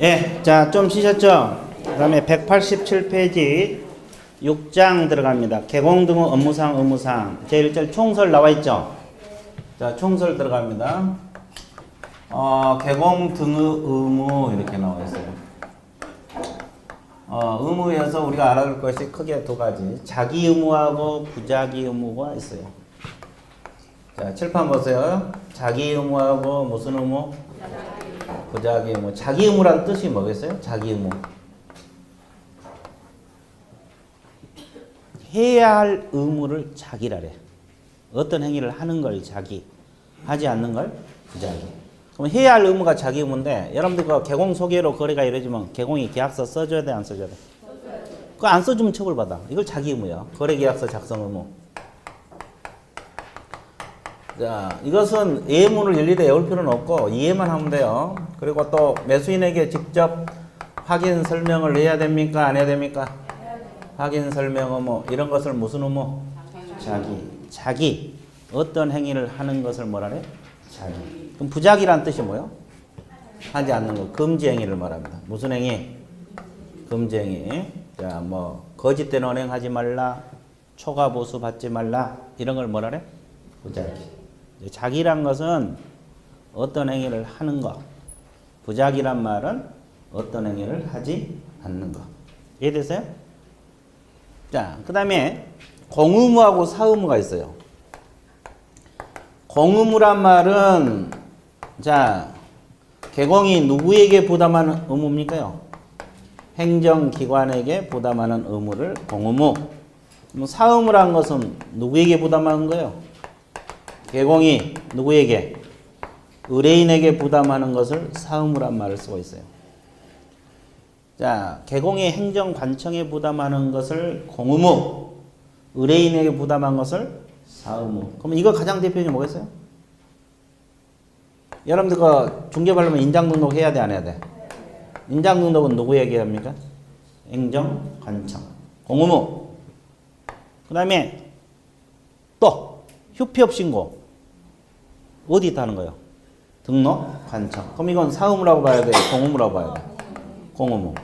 예, 자, 좀 쉬셨죠? 그 다음에 187페이지 6장 들어갑니다. 개공 등 업무상, 의무상. 제1절 총설 나와 있죠? 자, 총설 들어갑니다. 개공 등의 의무 이렇게 나와 있어요. 의무에서 우리가 알아둘 것이 크게 두 가지. 자기 의무하고 부자기 의무가 있어요. 자, 칠판 보세요. 자기 의무하고 무슨 의무? 부자기 의무. 자기 의무란 뜻이 뭐겠어요? 자기 의무. 해야 할 의무를 자기라래. 어떤 행위를 하는 걸 자기, 하지 않는 걸 부자기. 그럼 해야 할 의무가 자기 의무인데, 여러분들 그 개공 소개로 거래가 이루어지면 개공이 계약서 써줘야 돼, 안 써줘야 돼? 그거 안 써주면 처벌받아. 이걸 자기 의무야. 거래계약서 작성 의무. 자, 이것은 예문을 일일이 외울 필요는 없고 이해만 하면 돼요. 그리고 또 매수인에게 직접 확인 설명을 해야 됩니까? 안 해야 됩니까? 확인 설명 의무. 이런 것을 무슨 의무? 자기. 어떤 행위를 하는 것을 뭐라 그래? 자기. 그럼 부작이란 뜻이 뭐예요? 하지 않는 거. 금지 행위를 말합니다. 무슨 행위? 금지 행위. 자, 뭐 거짓된 언행하지 말라, 초과 보수 받지 말라, 이런 걸 뭐라 그래? 부작이. 자기란 것은 어떤 행위를 하는 것. 부작이란 말은 어떤 행위를 하지 않는 것. 이해됐어요? 자, 그 다음에 공의무하고 사의무가 있어요. 공의무란 말은, 자, 개공이 누구에게 부담하는 의무입니까요? 행정기관에게 부담하는 의무를 공의무. 사의무란 것은 누구에게 부담하는 거예요? 개공이 누구에게? 의뢰인에게 부담하는 것을 사의무란 말을 쓰고 있어요. 자, 개공이 행정관청에 부담하는 것을 공의무, 의뢰인에게 부담한 것을 사의무. 그러면 이거 가장 대표적인 뭐겠어요? 여러분들 그 중개발려면 인장등록 해야 돼, 안 해야 돼? 인장등록은 누구에게 합니까? 행정관청. 공의무. 그 다음에 또 휴피업 신고. 어디 있다 하는 거예요? 등록관청. 그럼 이건 사의무라고 봐야 돼? 공의무라고 봐야 돼? 공의무.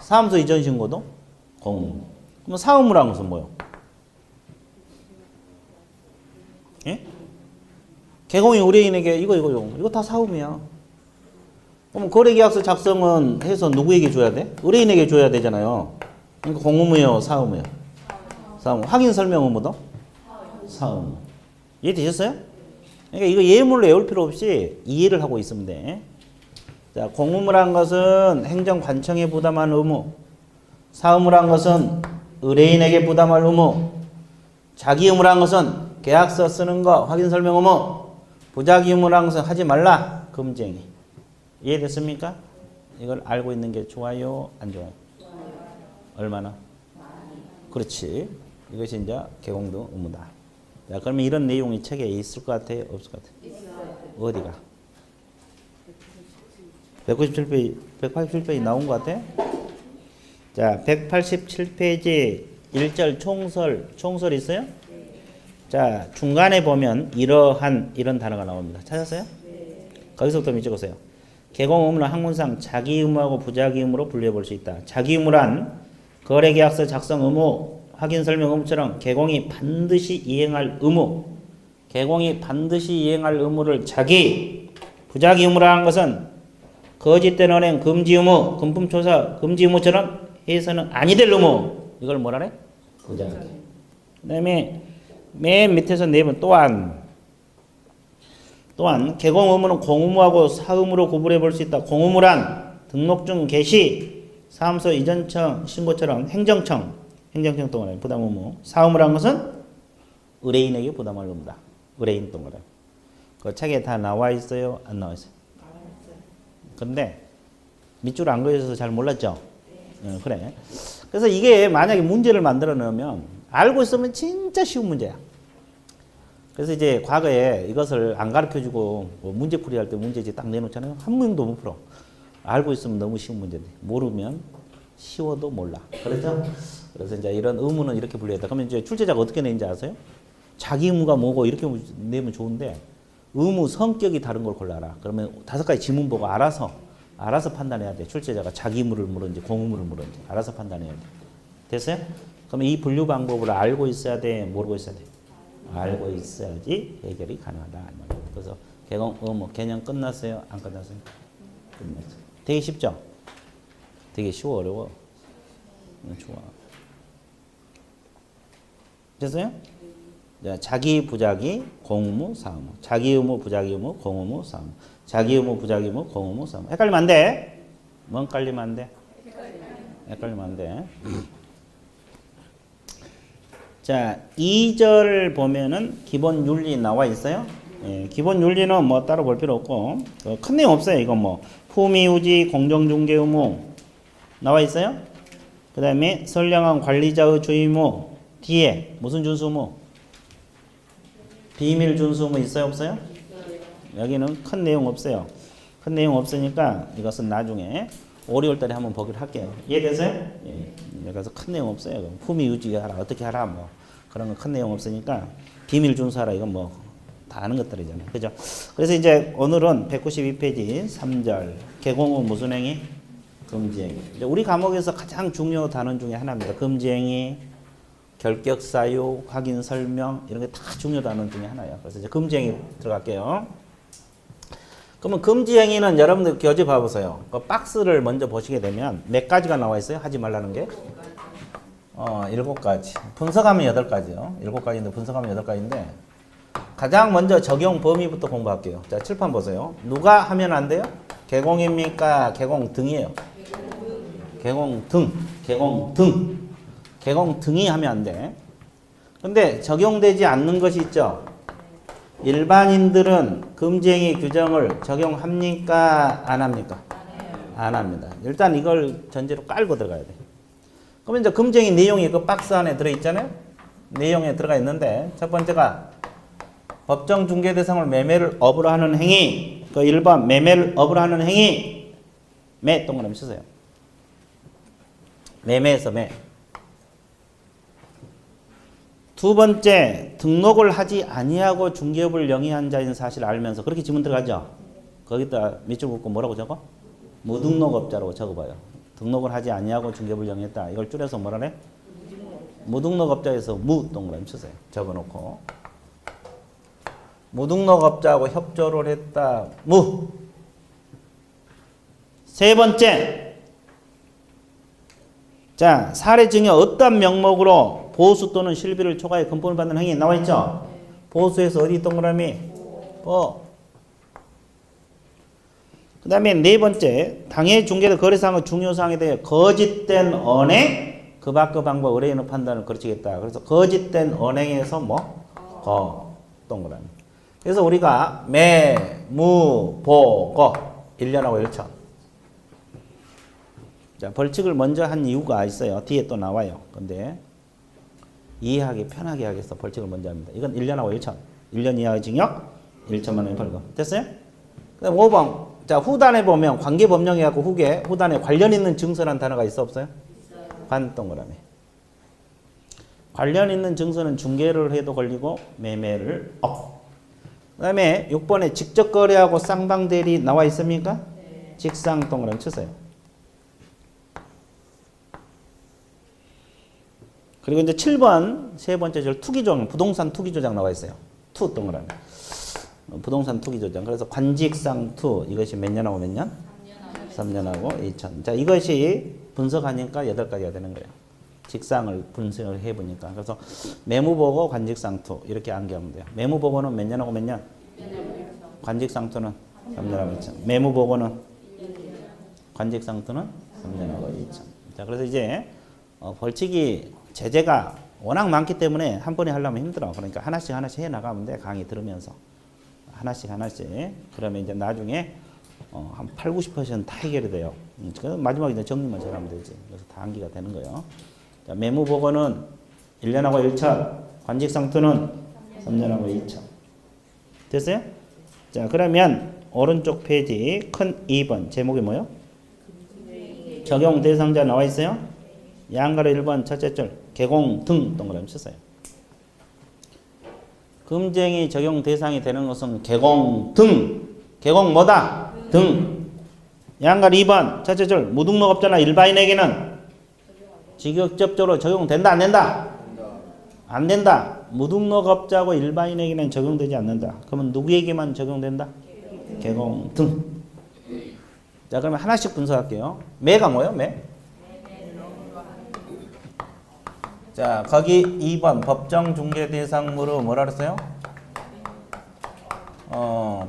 사무소 이전 신고도 공의무. 그럼 사의무라는 것은 뭐예요? 예? 개공이 의뢰인에게 이거 다 사의무야. 그럼 거래계약서 작성은 해서 누구에게 줘야 돼? 의뢰인에게 줘야 되잖아요. 그러니까 공의무요, 사의무요? 사의무. 확인 설명 의무도? 사의무. 이해되셨어요? 그러니까 이거 예문을 외울 필요 없이 이해를 하고 있으면 돼. 자, 공의무란 것은 행정관청에 부담한 의무, 사의무란 것은 의뢰인에게 부담할 의무, 자기 의무란 것은 계약서 쓰는 거, 확인 설명 의무, 부자기 의무란 것은 하지 말라, 금지행위. 이해됐습니까? 이걸 알고 있는 게 좋아요, 안 좋아요? 얼마나? 그렇지. 이것이 이제 개공등 의무다. 자, 그러면 이런 내용이 책에 있을 것 같아요? 없을 것 같아요? 어디가? 187페이지 나온 것 같아요? 자, 187페이지 1절 총설 있어요? 자, 중간에 보면 이런 단어가 나옵니다. 찾았어요? 거기서부터 밑 적으세요. 개공 의무는 학문상 자기 의무하고 부자기 의무로 분류해 볼 수 있다. 자기 의무란 거래계약서 작성 의무, 확인 설명 의무처럼 개공이 반드시 이행할 의무, 개공이 반드시 이행할 의무를 자기, 부자기 의무라는 것은 거짓된 언행 금지 의무, 금품 조사 금지 의무처럼 해서는 아니 될 의무. 이걸 뭐라 그래? 부자기. 그 다음에 맨 밑에서 내면 또한 개공 의무는 공의무하고 사의무로 구분해 볼 수 있다. 공의무란 등록증 개시, 사무소 이전청 신고처럼 행정청 동안에 부담 의무. 사의무란 것은 의뢰인에게 부담할 의무다. 의뢰인 동안에. 그 책에 다 나와 있어요? 안 나와 있어요? 근데 밑줄 안 그려서 잘 몰랐죠? 그래. 그래서 이게 만약에 문제를 만들어 놓으면 알고 있으면 진짜 쉬운 문제야. 그래서 이제 과거에 이것을 안 가르쳐주고 뭐 문제풀이 할 때 문제지 딱 내놓잖아요. 한 명도 못 풀어. 알고 있으면 너무 쉬운 문제인데 모르면 쉬워도 몰라. 그렇죠? 그래서 이제 이런 의무는 이렇게 분류해야 돼. 그러면 이제 출제자가 어떻게 내는지 아세요? 자기 의무가 뭐고 이렇게 내면 좋은데 의무 성격이 다른 걸 골라라. 그러면 5가지 지문 보고 알아서 알아서 판단해야 돼. 출제자가 자기 의무를 물은지 공의무를 물은지 알아서 판단해야 돼. 됐어요? 그럼 이 분류 방법을 알고 있어야 돼? 모르고 있어야 돼? 알고 있어야지 해결이 가능하다. 그래서 개공 의무 개념 끝났어요? 안 끝났어요? 끝났어요. 되게 쉽죠? 되게 쉬워 어려워? 좋아. 됐어요? 자기 부자기 공의무 사의무 자기 의무 부자기 의무 공의무 사의무 자기 의무 부자기 의무 공의무 사의무 헷갈리면 안 돼. 뭔 헷갈리면 안 돼? 헷갈리면 안 돼. 자, 2절 보면은 기본 윤리 나와 있어요. 예, 기본 윤리는 뭐 따로 볼 필요 없고 큰 내용 없어요. 이건 뭐 후미우지 공정중개 의무 나와 있어요. 그 다음에 선량한 관리자의 주의무 뒤에 무슨 준수 의무? 비밀 준수 의무 있어요 없어요? 여기는 큰 내용 없어요. 큰 내용 없으니까 이것은 나중에 5, 6월 달에 한번 보기로 할게요. 이해되세요? 예. 그래서 큰 내용 없어요. 품위 유지하라 어떻게 하라 뭐 그런 거 큰 내용 없으니까 비밀 준수하라 이건 뭐 다 아는 것들이잖아요. 그죠? 그래서 이제 오늘은 192페이지 3절 개공 후 무슨 행위? 금지행위. 우리 과목에서 가장 중요 단원 중에 하나입니다. 금지행위, 결격 사유, 확인 설명 이런 게 다 중요 단원 중에 하나예요. 그래서 이제 금지행위 들어갈게요. 그러면 금지행위는 여러분들 교재 봐보세요. 그 박스를 먼저 보시게 되면 몇 가지가 나와 있어요? 하지 말라는 게? 7가지. 분석하면 8가지요. 7가지인데 분석하면 8가지인데 가장 먼저 적용 범위부터 공부할게요. 자, 칠판 보세요. 누가 하면 안 돼요? 개공입니까? 개공 등이에요. 개공 등. 개공 등. 개공 등이 하면 안 돼. 근데 적용되지 않는 것이 있죠. 일반인들은 금지행위 규정을 적용합니까? 안 합니까? 안 합니다. 일단 이걸 전제로 깔고 들어가야 돼. 그러면 이제 금지행위 내용이 그 박스 안에 들어있잖아요. 내용에 들어가 있는데 첫 번째가 법정 중개 대상을 매매를 업으로 하는 행위. 그 1번 매매를 업으로 하는 행위. 매 동그라미 쓰세요. 매매에서 매. 두 번째, 등록을 하지 아니하고 중개업을 영위한 자인 사실을 알면서 그렇게 지문 들어가죠? 거기다 밑줄 긋고 뭐라고 적어? 무등록업자라고 적어봐요. 등록을 하지 아니하고 중개업을 영위했다. 이걸 줄여서 뭐라 그래? 무등록업자에서 무 동그라미 치세요. 적어놓고 무등록업자하고 협조를 했다. 무. 세 번째, 자 사례 증여 어떤 명목으로 보수 또는 실비를 초과해 금품을 받는 행위 나와 있죠? 보수에서 어디 동그라미? 그 다음에 네 번째, 당해 중개된 거래사항의 중요사항에 대해 거짓된 언행, 그 밖의 방법 의뢰인의 판단을 거치겠다. 그래서 거짓된 언행에서 거 동그라미. 그래서 우리가 매, 무, 보, 거 1년하고 1천. 자, 벌칙을 먼저 한 이유가 있어요. 뒤에 또 나와요. 근데 이해하기 편하게 하기 위해서 벌칙을 먼저 합니다. 이건 1년하고 1천. 1년 이하의 징역, 1천만 원의 벌금. 됐어요? 그 다음 5번. 자, 후단에 보면 관계법령이하고 후단에 관련 있는 증서라는 단어가 있어 없어요? 있어요. 관 동그라미. 관련 있는 증서는 중개를 해도 걸리고 매매를 그 다음에 6번에 직접 거래하고 쌍방대리 나와 있습니까? 네. 직상 동그라미 치세요. 그리고 이제 7번 세 번째 절 투기조장, 부동산 투기조장 나와 있어요. 투 동그라미. 부동산 투기조장. 그래서 관직상 투 이것이 몇 년하고 몇 년? 3년하고 2천. 자, 이것이 분석하니까 8가지가 되는 거예요. 직상을 분석을 해보니까. 그래서 매무보고 관직상투 이렇게 암기하면 돼요. 매무보고는 몇 년하고 몇 년? 관직상투는 3년하고 2천. 매무보고는? 관직상투는 3년하고 2천. 자, 그래서 이제 벌칙이 제재가 워낙 많기 때문에 한 번에 하려면 힘들어. 그러니까 하나씩 해나가면 돼. 강의 들으면서. 하나씩. 그러면 이제 나중에 한 8, 90% 다 해결이 돼요. 그래서 마지막에 이제 정리만 잘하면 되지. 그래서 다 암기가 되는 거예요. 자, 매무보고는 1년하고 1천, 관직상투는 3년하고 2천. 됐어요? 자, 그러면 오른쪽 페이지 큰 2번 제목이 뭐요? 적용 대상자 나와 있어요? 양가로 1번 첫째 줄 개공 등 동그라미 쳤어요. 금지행위 적용 대상이 되는 것은 개공 등. 개공 뭐다? 등. 양갈 2번 첫째 줄 무등록업자나 일반인에게는 직역적으로 적용된다 안 된다? 안 된다. 무등록업자고 일반인에게는 적용되지 않는다. 그러면 누구에게만 적용된다? 개공 등. 자 그러면 하나씩 분석할게요. 매가 뭐예요? 매? 자 거기 2번 법정중개 대상으로 뭐라 그랬어요?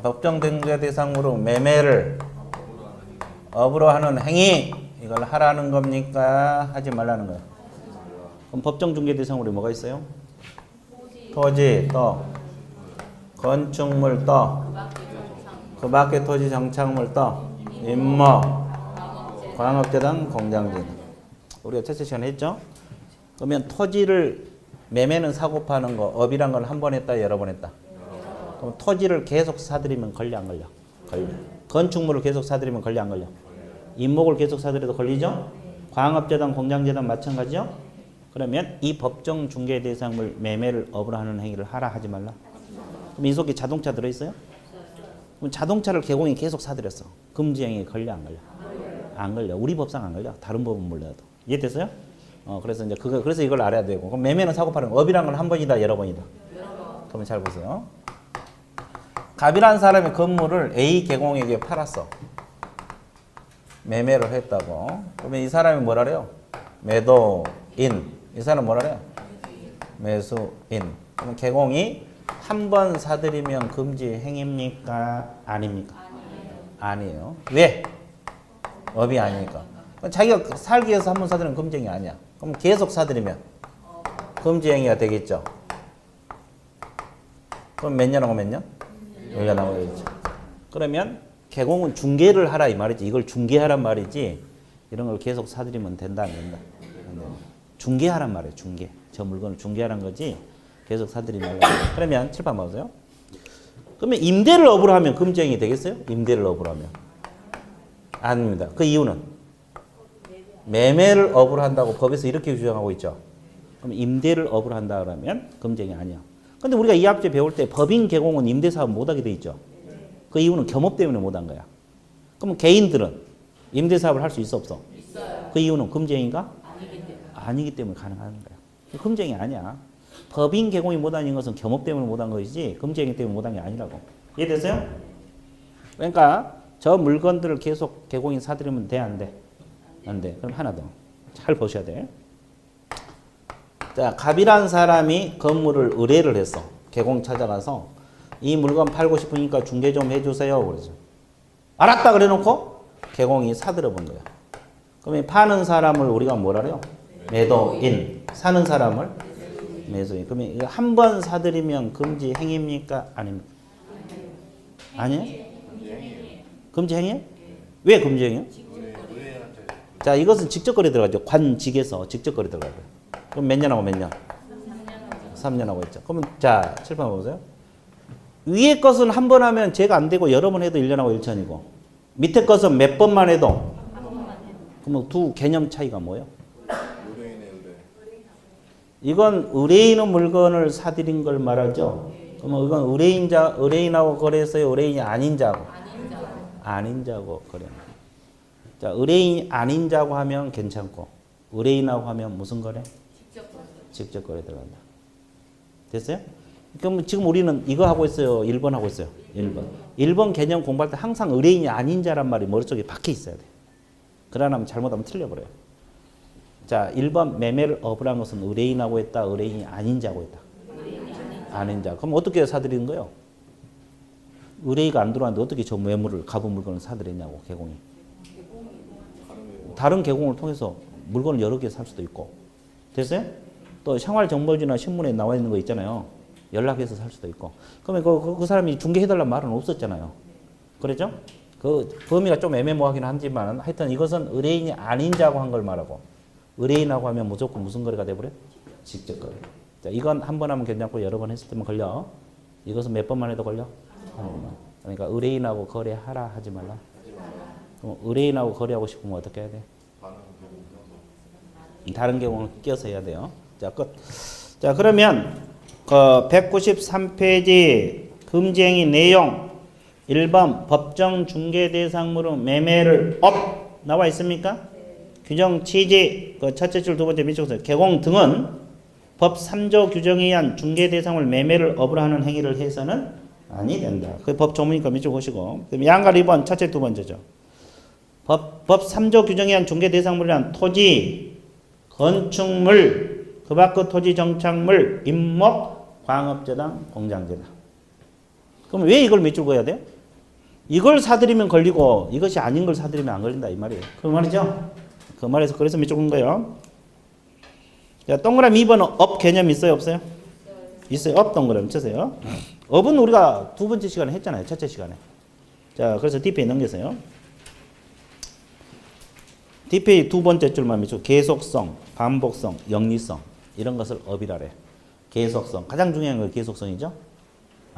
법정중개 대상으로 매매를 업으로 하는 행위 이걸 하라는 겁니까? 하지 말라는 거예요. 그럼 법정중개 대상으로 뭐가 있어요? 토지 또 건축물 또 그 밖에 토지 정착물 또 임목 광업재단 공장진 우리가 첫째 시간에 했죠? 그러면 토지를 매매는 사고 파는 거 업이란 걸 한 번 했다 여러 번 했다. 그럼 토지를 계속 사들이면 걸려 안 걸려? 걸려. 건축물을 계속 사들이면 걸려 안 걸려? 임목을 계속 사들여도 걸리죠? 광업재단 공장재단 마찬가지죠? 그러면 이 법정 중개 대상물 매매를 업으로 하는 행위를 하라 하지 말라. 그럼 이 속에 자동차 들어있어요? 그럼 자동차를 개공이 계속 사들였어. 금지 행위 걸려 안 걸려? 안 걸려. 우리 법상 안 걸려. 다른 법은 몰라도. 이해됐어요? 그래서 이제 그래서 이걸 알아야 되고. 그럼 매매는 사고 파는 거. 업이란 건 한 번이다, 여러 번이다. 그러면 잘 보세요. 갑이라는 사람이 건물을 A 개공에게 팔았어. 매매를 했다고. 그러면 이 사람이 뭐라 그래요? 매도인. 이 사람 뭐라 그래요? 매수인. 그럼 개공이 한 번 사들이면 금지 행위입니까? 아닙니까? 아니에요. 왜? 업이 아니니까. 자기가 살기 위해서 한 번 사들이면 금지 행위 아니야. 그럼 계속 사들이면 금지 행위가 되겠죠. 그럼 몇 년하고 몇 년? 1년하고 되겠죠. 그러면 개공은 중개를 하라 이 말이지. 이걸 중개하란 말이지. 이런 걸 계속 사들이면 된다 안 된다? 중개하란 말이에요. 중개. 저 물건을 중개하란 거지. 계속 사들이면 그러면 칠판 봐보세요. 그러면 임대를 업으로 하면 금지행위 되겠어요? 임대를 업으로 하면 아닙니다. 그 이유는 매매를 업으로 한다고 법에서 이렇게 규정하고 있죠. 그럼 임대를 업으로 한다 그러면 금지행위 아니야. 근데 우리가 이 앞에 배울 때 법인 개공은 임대사업 못하게 돼 있죠. 그 이유는 겸업 때문에 못한 거야. 그럼 개인들은 임대사업을 할 수 있어 없어? 있어요. 그 이유는 금지행위가 아니기 때문에 가능한 거야. 금지행위 아니야. 법인 개공이 못한 것은 겸업 때문에 못한 것이지 금지행위 때문에 못한 게 아니라고. 이해됐어요? 그러니까 저 물건들을 계속 개공인 사들이면 돼? 안 돼? 안 돼. 그럼 하나 더. 잘 보셔야 돼. 자, 갑이라는 사람이 건물을 의뢰를 했어. 개공 찾아가서 이 물건 팔고 싶으니까 중개 좀 해주세요. 그러죠. 알았다 그래놓고 개공이 사들여 본 거야. 그러면 파는 사람을 우리가 뭐라 그래요? 매도인. 사는 사람을 매수인. 그러면 이거 한 번 사들이면 금지 행위입니까? 아닙니까? 아니에요? 금지 행위예요? 왜 금지 행위예요? 자, 이것은 직접거래 들어가죠. 관직에서 직접거래 들어가요. 그럼 몇 년하고 몇 년? 3년하고 있죠. 그러면 자, 칠판 보세요. 위에 것은 한 번 하면 제가 안 되고 여러 번 해도 1년하고 1천이고 밑에 것은 몇 번만 해도 그러면 두 개념 차이가 뭐예요? 이건 의뢰인의 물건을 사들인 걸 말하죠. 그러면 이건 의뢰인하고 거래했어요? 의뢰인이 아닌 자고? 아닌 자고 거래. 자, 의뢰인이 아닌 자고 하면 괜찮고 의뢰인하고 하면 무슨 거래? 직접 거래 들어간다. 됐어요? 그럼 지금 우리는 이거 하고 있어요? 1번 하고 있어요? 1번. 1번 개념 공부할 때 항상 의뢰인이 아닌 자란 말이 머릿속에 박혀 있어야 돼. 그러나 잘못하면 틀려버려요. 자, 1번 매매를 업으로 한 것은 의뢰인하고 했다, 의뢰인이 아닌 자고 했다. 아닌 자. 그럼 어떻게 사들이는 거예요? 의뢰인이 안 들어왔는데 어떻게 저 매물을 갑은 물건을 사들였냐고, 개공이. 다른 개공을 통해서 물건을 여러 개 살 수도 있고. 됐어요? 또 생활정보지나 신문에 나와 있는 거 있잖아요. 연락해서 살 수도 있고. 그러면 그 사람이 중개해달라는 말은 없었잖아요. 그랬죠? 그 범위가 좀 애매모호하긴 하지만 하여튼 이것은 의뢰인이 아닌 자고 한 걸 말하고 의뢰인하고 하면 무조건 무슨 거래가 돼버려? 직접 거래. 자, 이건 한 번 하면 괜찮고 여러 번 했을 때만 걸려. 이것은 몇 번만 해도 걸려? 한 번만. 그러니까 의뢰인하고 거래하라 하지 말라. 의뢰인하고 거래하고 싶으면 어떻게 해야 돼? 다른 경우는 껴서 해야 돼요. 자, 끝. 자, 그러면 193페이지 금지행위 내용 1번 법정 중개 대상물은 매매를 업 나와 있습니까? 규정 취지 그 첫째 줄 두 번째 밑줄 그어서 개공 등은 법 3조 규정에 의한 중개 대상물 매매를 업으로 하는 행위를 해서는 아니 된다. 그 법 조문이니까 밑줄 그으시고 그다음에 양가 2번 첫째 두 번째죠. 법 3조 규정에 의한 중개 대상물이란 토지, 건축물, 그 밖의 토지 정착물, 임목, 광업재단, 공장재다. 그럼 왜 이걸 밑줄 그어야 돼요? 이걸 사들이면 걸리고 이것이 아닌 걸 사들이면 안 걸린다 이 말이에요. 그 말이죠? 그 말에서 그래서 밑줄 그은 거예요. 자, 동그라미 2번은 업 개념 있어요 없어요? 있어요. 업 동그라미 쳐세요. 업은 우리가 두 번째 시간에 했잖아요. 첫째 시간에. 자, 그래서 뒷페이지 넘기세요. 뒷페이지 두 번째 줄만 밑줄 계속성, 반복성, 영리성 이런 것을 업이라래. 계속성 가장 중요한 건 계속성이죠.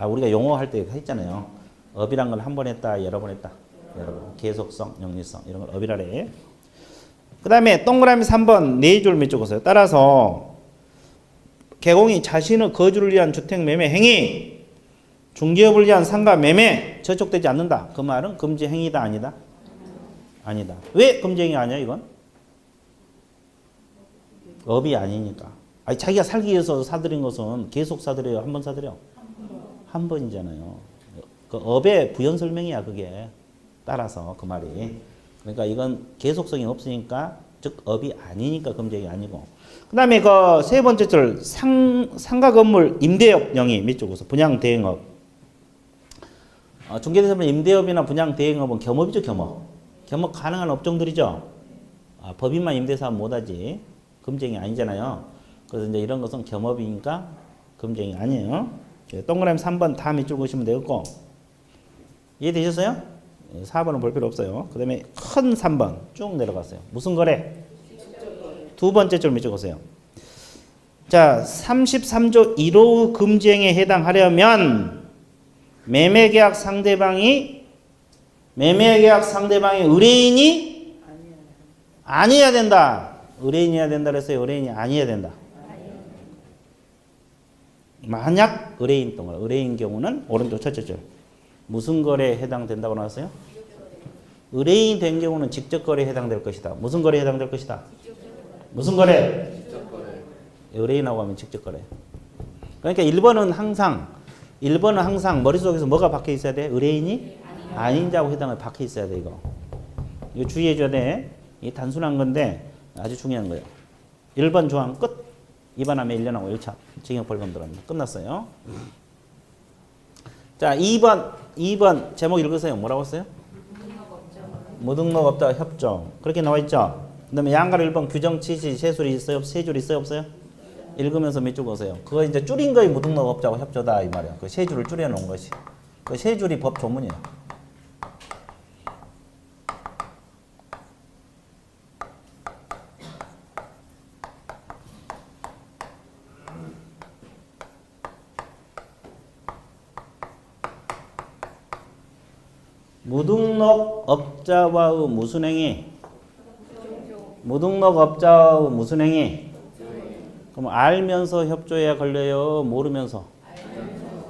우리가 용어 할 때 했잖아요. 업이란 걸 한 번 했다, 여러 번 했다. 여러 번. 계속성, 영리성 이런 걸 업이라래. 그 다음에 동그라미 3번 네 줄 밑줄 그으세요. 따라서 개공이 자신의 거주를 위한 주택 매매 행위, 중개업을 위한 상가 매매 저촉되지 않는다. 그 말은 금지 행위다 아니다? 아니다. 왜 금지 행위 아니야 이건? 업이 아니니까. 아니 자기가 살기 위해서 사들인 것은 계속 사들여요? 한 번 사들여? 한 번이잖아요. 그 업의 부연 설명이야 그게. 따라서 그 말이. 그러니까 이건 계속성이 없으니까 즉 업이 아니니까 금지 행위 아니고. 그 다음에 그 세 번째 줄 상가 건물 임대업 영위 밑줄 그어서 분양 대행업. 중개대상물 임대업이나 분양 대행업은 겸업이죠 겸업. 겸업 가능한 업종들이죠. 법인만 임대사업 못하지. 금쟁이 아니잖아요. 그래서 이제 이런 것은 겸업이니까 금쟁이 아니에요. 동그라미 3번 다 밑줄 그으시면 되겠고. 이해되셨어요? 4번은 볼 필요 없어요. 그 다음에 큰 3번 쭉 내려갔어요. 무슨 거래? 두 번째 줄 밑줄 그으세요. 자, 33조 1호 금지행위에 해당하려면 매매계약 상대방이 의뢰인이 아니어야 된다. 의뢰인이어야 된다 그랬어요. 의뢰인이 아니어야 된다. 만약 의뢰인 동안 의뢰인 경우는 오른쪽 첫째 줄 무슨 거래에 해당된다고 나왔어요? 의뢰인이 된 경우는 직접 거래에 해당될 것이다. 무슨 거래에 해당될 것이다? 무슨 거래? 의뢰인하고 하면 직접 거래. 그러니까 1번은 항상 머릿속에서 뭐가 박혀 있어야 돼? 의뢰인이 아닌 자고 해당을 박혀 있어야 돼 이거. 이거 주의해 줘야 돼. 이게 단순한 건데 아주 중요한 거예요. 1번 조항 끝. 위반하면 1년하고 1차 징역 벌금 들어갑니다. 끝났어요. 자, 2번 제목 읽으세요. 뭐라고 했어요? 무등록업자 협정. 그렇게 나와 있죠. 그다음에 양가로 1번 규정 취지 세 줄이 있어요? 세 줄 있어요? 없어요? 읽으면서 밑줄 그으세요. 그거 이제 줄인 거에 무등록업자고 협조다 이 말이야. 그 세 줄을 줄여 놓은 것이. 그 세 줄이 법 조문이에요. 무등록업자와의 무슨 행위? 무등록업자와의 무슨 행위? 그럼 알면서 협조해야 걸려요? 모르면서?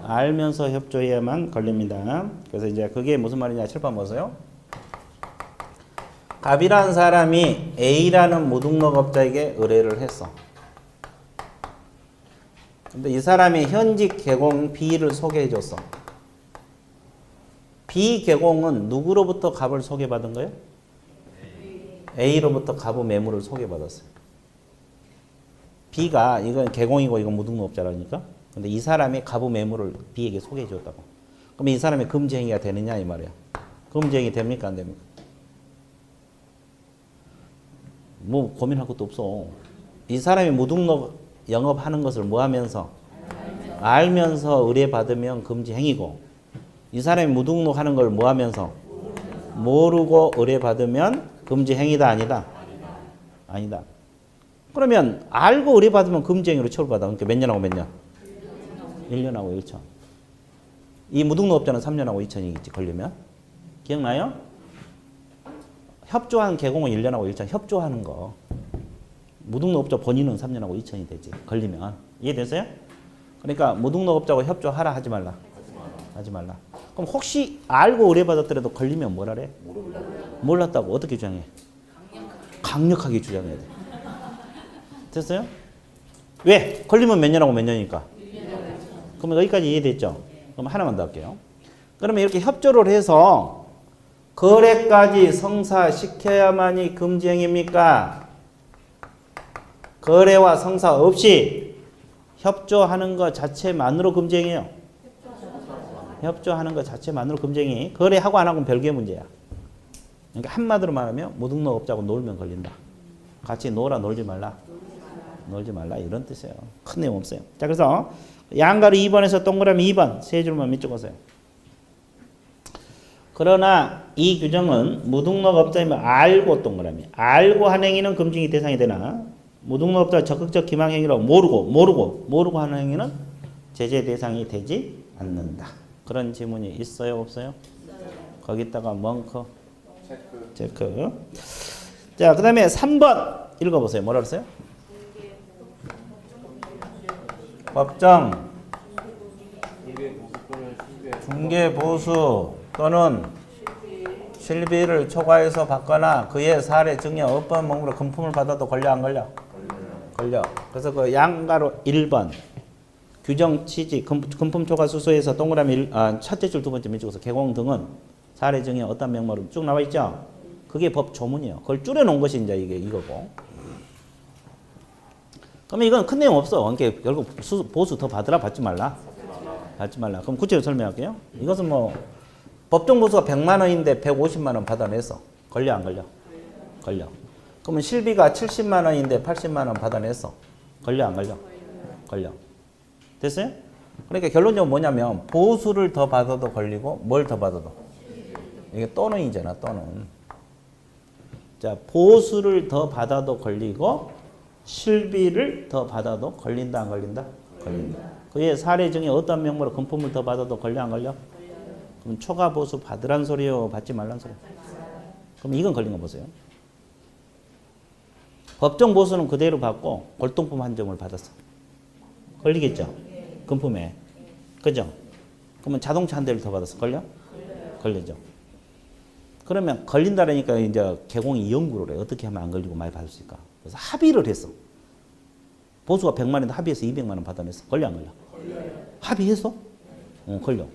알면서 협조해야만 걸립니다. 그래서 이제 그게 무슨 말이냐 칠판 보세요. 갑이라는 사람이 A라는 무등록업자에게 의뢰를 했어. 근데 이 사람이 현직 개공 B를 소개해 줬어. B 개공은 누구로부터 갑을 소개받은 거예요? A로부터 갑의 매물을 소개받았어요. B가 이건 개공이고 이건 무등록업자라니까. 근데 이 사람이 갑의 매물을 B에게 소개해 줬다고. 그럼 이 사람이 금지행위가 되느냐 이 말이야. 금지행위 됩니까 안 됩니까? 뭐 고민할 것도 없어. 이 사람이 무등록 영업하는 것을 뭐 하면서? 알면서 의뢰받으면 금지행위고, 이 사람이 무등록하는 걸 뭐 하면서? 모르고 의뢰받으면 금지행위다 아니다? 아니다. 그러면 알고 의뢰받으면 금지행위로 처벌받아. 그러니까 몇 년하고 몇 년? 1년하고 1천. 이 무등록업자는 3년하고 2천이겠지 걸리면. 기억나요? 협조한 개공은 1년하고 1천. 협조하는 거. 무등록업자 본인은 3년하고 2천이 되지 걸리면. 이해되세요? 그러니까 무등록업자하고 협조하라 하지 말라. 하지 말라. 그럼 혹시 알고 의뢰받았더라도 걸리면 뭐라래? 몰랐다고 어떻게 주장해? 강력하게 주장해야 돼. 됐어요? 왜? 걸리면 몇 년하고 몇 년이니까? 그러면 여기까지 이해됐죠? 그럼 하나만 더 할게요. 그러면 이렇게 협조를 해서 거래까지 성사시켜야만이 금지행위입니까? 거래와 성사 없이 협조하는 것 자체만으로 금지행위예요. 협조하는 것 자체만으로 금지행위. 거래하고 안 하고는 별개의 문제야. 그러니까 한마디로 말하면 무등록업자하고 놀면 걸린다. 같이 놀아 놀지 말라. 놀지 말라 이런 뜻이에요. 큰 내용 없어요. 자, 그래서 양가로 2번에서 동그라미 2번 세 줄만 밑줄 그으세요. 그러나 이 규정은 무등록업자이면 알고 동그라미 알고 한 행위는 금징이 대상이 되나 무등록업자 적극적 기망행위로 모르고 하는 행위는 제재 대상이 되지 않는다. 그런 질문이 있어요 없어요? 거기다가 멍커 체크. 자, 그 다음에 3번 읽어보세요. 뭐라 그랬어요? 법정 중개보수 또는 실비를 초과해서 받거나 그의 사례 증여 어떤 명목으로 금품을 받아도 걸려 안 걸려? 걸려. 그래서 그 양가로 1번 규정 취지 금품 초과 수수에서 동그라미 첫째 줄 두 번째 밑줄에서 개공 등은 사례 증여 어떤 명목으로 쭉 나와 있죠? 그게 법 조문이에요. 그걸 줄여놓은 것이 이제 이게 이거고. 그러면 이건 큰 내용 없어. 그러니까 결국 보수 더 받으라 받지 말라. 받지 말라. 그럼 구체적으로 설명할게요. 이것은 뭐 법정 보수가 100만 원인데 150만 원 받아냈어. 걸려 안 걸려? 걸려. 그러면 실비가 70만 원인데 80만 원 받아냈어. 걸려 안 걸려? 걸려. 됐어요? 그러니까 결론적으로 뭐냐면 보수를 더 받아도 걸리고 뭘 더 받아도 이게 또는이잖아. 또는. 자, 보수를 더 받아도 걸리고 실비를 더 받아도 걸린다 안 걸린다? 걸린다. 그의 사례 중에 어떤 명목으로 금품을 더 받아도 걸려 안 걸려? 그럼 초과 보수 받으란 소리요? 받지 말란 소리요? 그럼 이건 걸린 거 보세요. 법정 보수는 그대로 받고 골동품 한 점을 받았어. 걸리겠죠? 금품에. 그죠? 그러면 자동차 한 대를 더 받았어. 걸려? 걸리죠. 그러면 걸린다라니까 이제 개공이 연구를 해. 어떻게 하면 안 걸리고 많이 받을 수 있을까? 그래서 합의를 했어. 보수가 100만 원인데 합의해서 200만 원 받아냈어. 걸려 안 걸려? 걸려요. 합의했어? 걸려.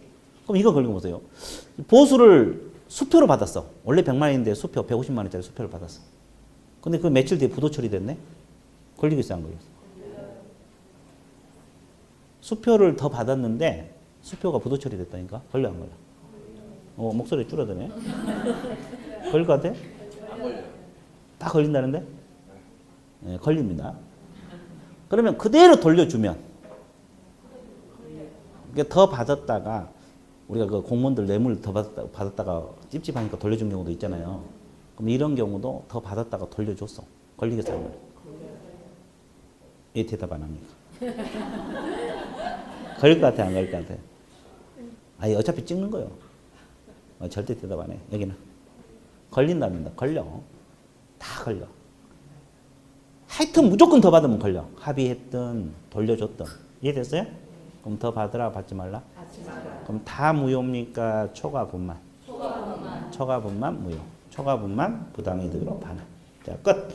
그럼 이거 걸린 거 보세요. 보수를 수표로 받았어. 원래 100만 원인데 수표 150만 원짜리 수표를 받았어. 근데 그 며칠 뒤에 부도 처리됐네? 걸리겠어 안 걸렸어? 수표를 더 받았는데 수표가 부도 처리됐다니까? 걸려 안 걸려? 목소리 줄어드네. 걸릴 것 같아? 안 걸려요. 다 걸린다는데? 네, 걸립니다. 그러면 그대로 돌려주면 더 받았다가 우리가 그 공무원들 뇌물 더 받았다가 찝찝하니까 돌려준 경우도 있잖아요. 그럼 이런 경우도 더 받았다가 돌려줬어. 걸리겠어 안 걸려? 이 대답 안 합니까? 걸릴 것 같아 안 걸릴 것 같아? 아니 어차피 찍는 거예요. 절대 대답 안 해. 여기는 걸린답니다. 걸려. 다 걸려. 하여튼 무조건 더 받으면 걸려. 합의했든 돌려줬든. 이해됐어요? 그럼 더 받으라 받지 말라? 받지 말라. 그럼 다 무효입니까? 초과분만? 초과분만 무효. 초과분만 부당이득으로 반환. 자, 끝.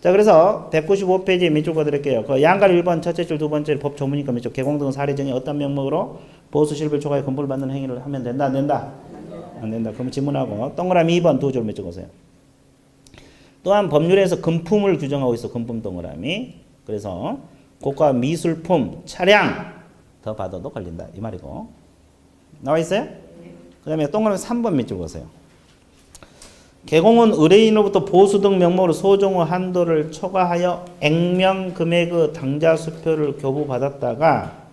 자, 그래서 195페이지 밑줄 그어드릴게요. 그 양갈 1번 첫째 줄 두 번째 법 조문이니까 밑줄 개공 등 사례 중에 어떤 명목으로 보수 실비를 초과해 금품을 받는 행위를 하면 된다 안 된다? 안 된다. 그럼 질문하고 동그라미 2번 두 줄 밑줄 그으세요. 또한 법률에서 금품을 규정하고 있어. 금품 동그라미. 그래서 고가 미술품, 차량 더 받아도 걸린다. 이 말이고. 나와 있어요? 그 다음에 동그라미 3번 밑줄 그으세요. 개공은 의뢰인으로부터 보수 등 명목으로 소정 후 한도를 초과하여 액면 금액의 당좌 수표를 교부받았다가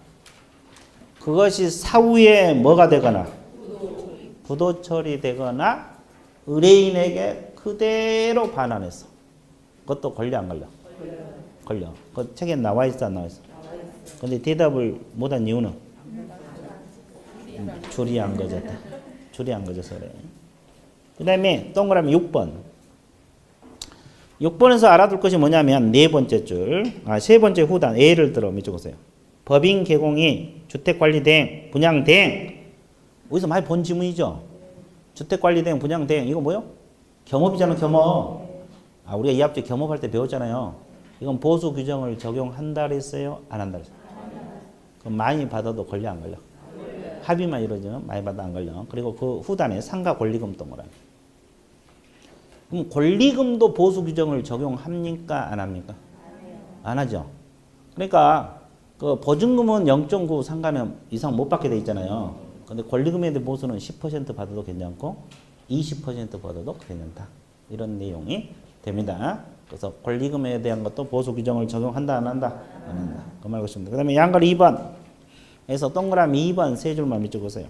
그것이 사후에 뭐가 되거나 부도 처리되거나 의뢰인에게 그대로 반환했어. 그것도 걸려 안 걸려? 걸려. 그 책에 나와 있어 안 나와 있어? 근데 대답을 못한 이유는 줄이 안 거졌다. 줄이 안 거져서 그래. 그 다음에 동그라미 6번. 6번에서 알아둘 것이 뭐냐면 네 번째 줄, 세 번째 후단 예를 들어 밑줄 그으세요. 법인 개공이 주택관리대행, 분양대행 어디서 많이 본 지문이죠. 주택관리대행, 분양대행 이거 뭐요? 겸업이잖아, 겸업. 아, 우리가 이합제 겸업할 때 배웠잖아요. 이건 보수 규정을 적용한다 그랬어요? 안 한다 그랬어요? 그럼 많이 받아도 걸려 안 걸려? 합의만 이루어지면 많이 받아 안 걸려. 그리고 그 후단에 상가 권리금 또 뭐라. 그럼 권리금도 보수 규정을 적용합니까? 안 합니까? 안 하죠. 그러니까 그 보증금은 0.9 상가는 이상 못 받게 돼 있잖아요. 근데 권리금에 대한 보수는 10% 받아도 괜찮고 20% 받아도 괜찮다. 이런 내용이 됩니다. 그래서 권리금에 대한 것도 보수 규정을 적용한다 안 한다? 안 한다. 그 말 것입니다. 그 다음에 양걸 2번에서 동그라미 2번 세 줄만 밑줄보세요.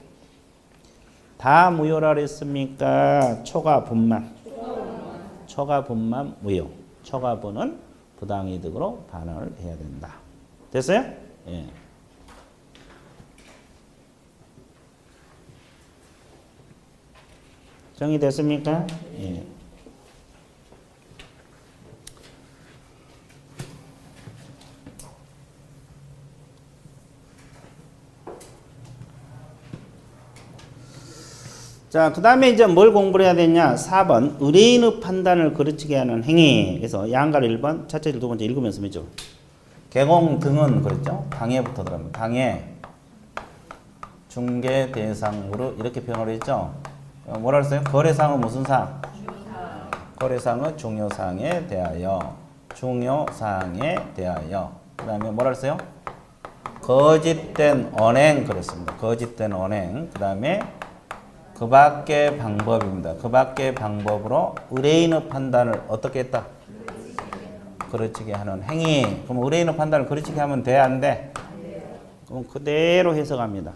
다 무효라 그랬습니까? 초과 분만. 초과 분만 무효. 초과 분은 부당이득으로 반환을 해야 된다. 됐어요? 예. 정리됐습니까? 예. 자, 그 다음에 이제 뭘 공부를 해야 되냐? 4번. 의뢰인의 판단을 거르치게 하는 행위. 그래서 양가를 1번, 차체를 두 번째 읽으면서 믿죠. 개공 등은 그랬죠? 당해부터 들어갑니다. 당해, 중개 대상으로 이렇게 표현을 했죠? 뭐라 그랬어요? 거래상은 무슨 상? 거래상은 중요사항에 대하여. 중요사항에 대하여. 그 다음에 뭐라 그랬어요? 거짓된 언행 그랬습니다. 거짓된 언행. 그 다음에 그 밖의 방법입니다. 그 밖의 방법으로 의뢰인의 판단을 어떻게 했다? 거르치게 하는 행위. 그럼 의뢰인의 판단을 거르치게 하면 돼? 안 돼? 그럼 그대로 해석합니다.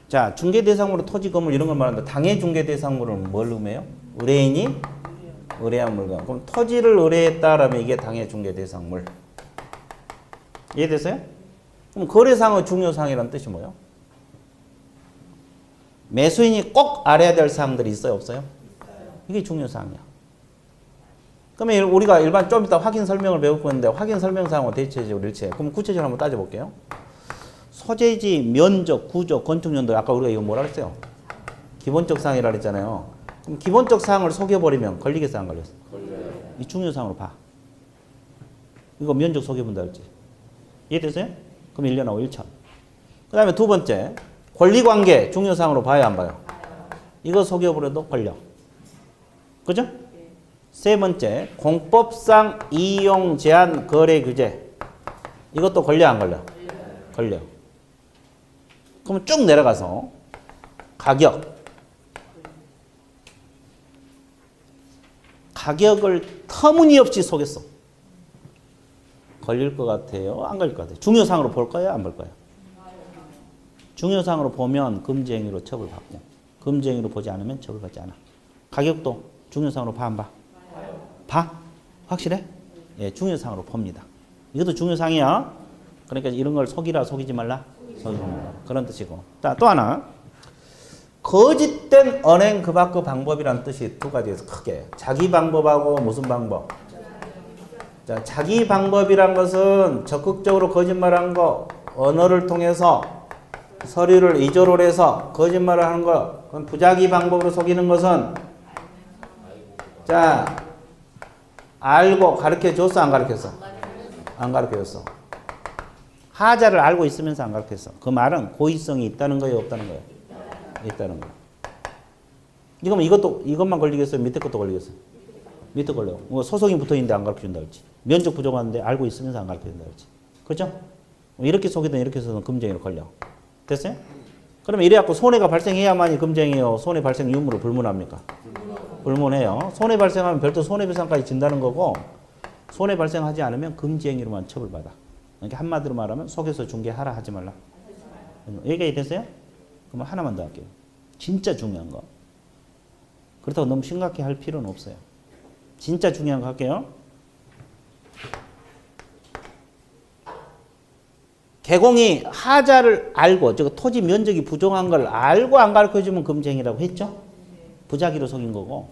자, 중개대상물로 토지, 건물 이런 걸 말하는데 당해 중개대상물은 뭘 의미해요? 의뢰인이 의뢰한 물건. 그럼 토지를 의뢰했다라면 이게 당해 중개대상물. 이해됐어요? 그럼 거래상의 중요사항이라는 뜻이 뭐예요? 매수인이 꼭 알아야 될 사항들이 있어요? 없어요? 이게 중요사항이야. 그러면 우리가 일반 좀 이따 확인 설명을 배울 건데 확인 설명사항은 대체적 일체. 그럼 구체적으로 한번 따져볼게요. 소재지, 면적, 구조, 건축연도 아까 우리가 이거 뭐라 그랬어요? 기본적 사항이라 그랬잖아요. 그럼 기본적 사항을 속여버리면 걸리겠어 안 걸렸어? 걸려요. 이 중요사항으로 봐. 이거 면적 속여본다 그랬지. 이해됐어요? 그럼 1년하고 1천. 그 다음에 두 번째 권리관계 중요사항으로 봐요 안 봐요? 이거 속여버려도 걸려. 그죠? 세 번째 공법상 이용 제한 거래 규제. 이것도 걸려 안 걸려? 걸려. 그러면 쭉 내려가서 가격을 터무니없이 속였어. 걸릴 것 같아요? 안 걸릴 것 같아요? 중요사항으로 볼 거예요? 안 볼 거예요? 중요사항으로 보면 금지행위로 처벌받고 금지행위로 보지 않으면 처벌받지 않아. 가격도 중요사항으로 봐 안 봐? 봐? 확실해? 예, 중요사항으로 봅니다. 이것도 중요사항이야. 그러니까 이런 걸 속이라 속이지 말라? 속이지 말라. 그런 뜻이고. 자, 또 하나. 거짓된 언행 그 밖의 방법이라는 뜻이 두 가지에서 크게. 자기 방법하고 무슨 방법? 자, 자기 방법이란 것은 적극적으로 거짓말한 거, 언어를 통해서 서류를 위조를 해서 거짓말을 하는 거. 그럼 부자기 방법으로 속이는 것은 자, 알고 가르쳐 줬어 안 가르쳤어? 안 가르쳐 줬어. 하자를 알고 있으면서 안 가르쳤어. 그 말은 고의성이 있다는 거예요, 없다는 거예요? 있다는 거. 이거면 이것만 걸리겠어요? 밑에 것도 걸리겠어요? 밑에 걸려. 소송이 붙어 있는데 안 가르쳐 준다 그랬지. 면적 부족한데 알고 있으면서 안 가르쳐 준다 그랬지. 그렇죠? 이렇게 속이든 이렇게 해서는 금쟁이로 걸려. 됐어요? 그러면 이래갖고 손해가 발생해야만이 금쟁이요. 손해 발생 유무를 불문합니까? 불문해요. 손해 발생하면 별도 손해배상까지 진다는 거고 손해 발생하지 않으면 금지행위로만 처벌받아. 그러니까 한마디로 말하면 속여서 중개하라 하지 말라. 얘기가 됐어요? 그럼 하나만 더 할게요. 진짜 중요한 거. 그렇다고 너무 심각해 할 필요는 없어요. 진짜 중요한 거 할게요. 개공이 하자를 알고 저 토지 면적이 부족한 걸 알고 안 가르쳐주면 금쟁이라고 했죠? 부작위로 속인 거고.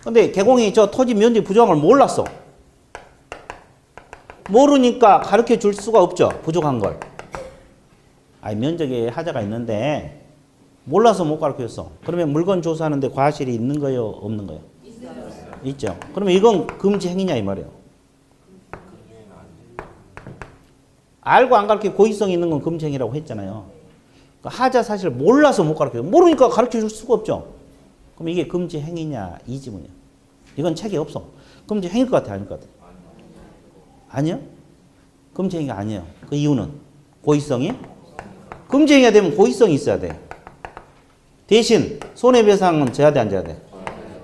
근데 개공이 저 토지 면적이 부족한 걸 몰랐어. 모르니까 가르쳐 줄 수가 없죠. 부족한 걸. 아니 면적에 하자가 있는데 몰라서 못 가르쳤어. 그러면 물건 조사하는데 과실이 있는 거요, 없는 거요? 있죠. 그러면 이건 금지 행위냐 이 말이에요. 알고 안 가르치고 고의성이 있는 건 금지 행위라고 했잖아요. 그러니까 하자 사실을 몰라서 못 가르쳐요. 모르니까 가르쳐 줄 수가 없죠. 그럼 이게 금지 행위냐 이 질문이야. 이건 책이 없어. 금지 행위일 것 같아, 아닐 것 같아? 아니요. 금지 행위가 아니에요. 그 이유는 고의성이? 금지 행위가 되면 고의성이 있어야 돼. 대신 손해배상은 져야 돼, 안 져야 돼?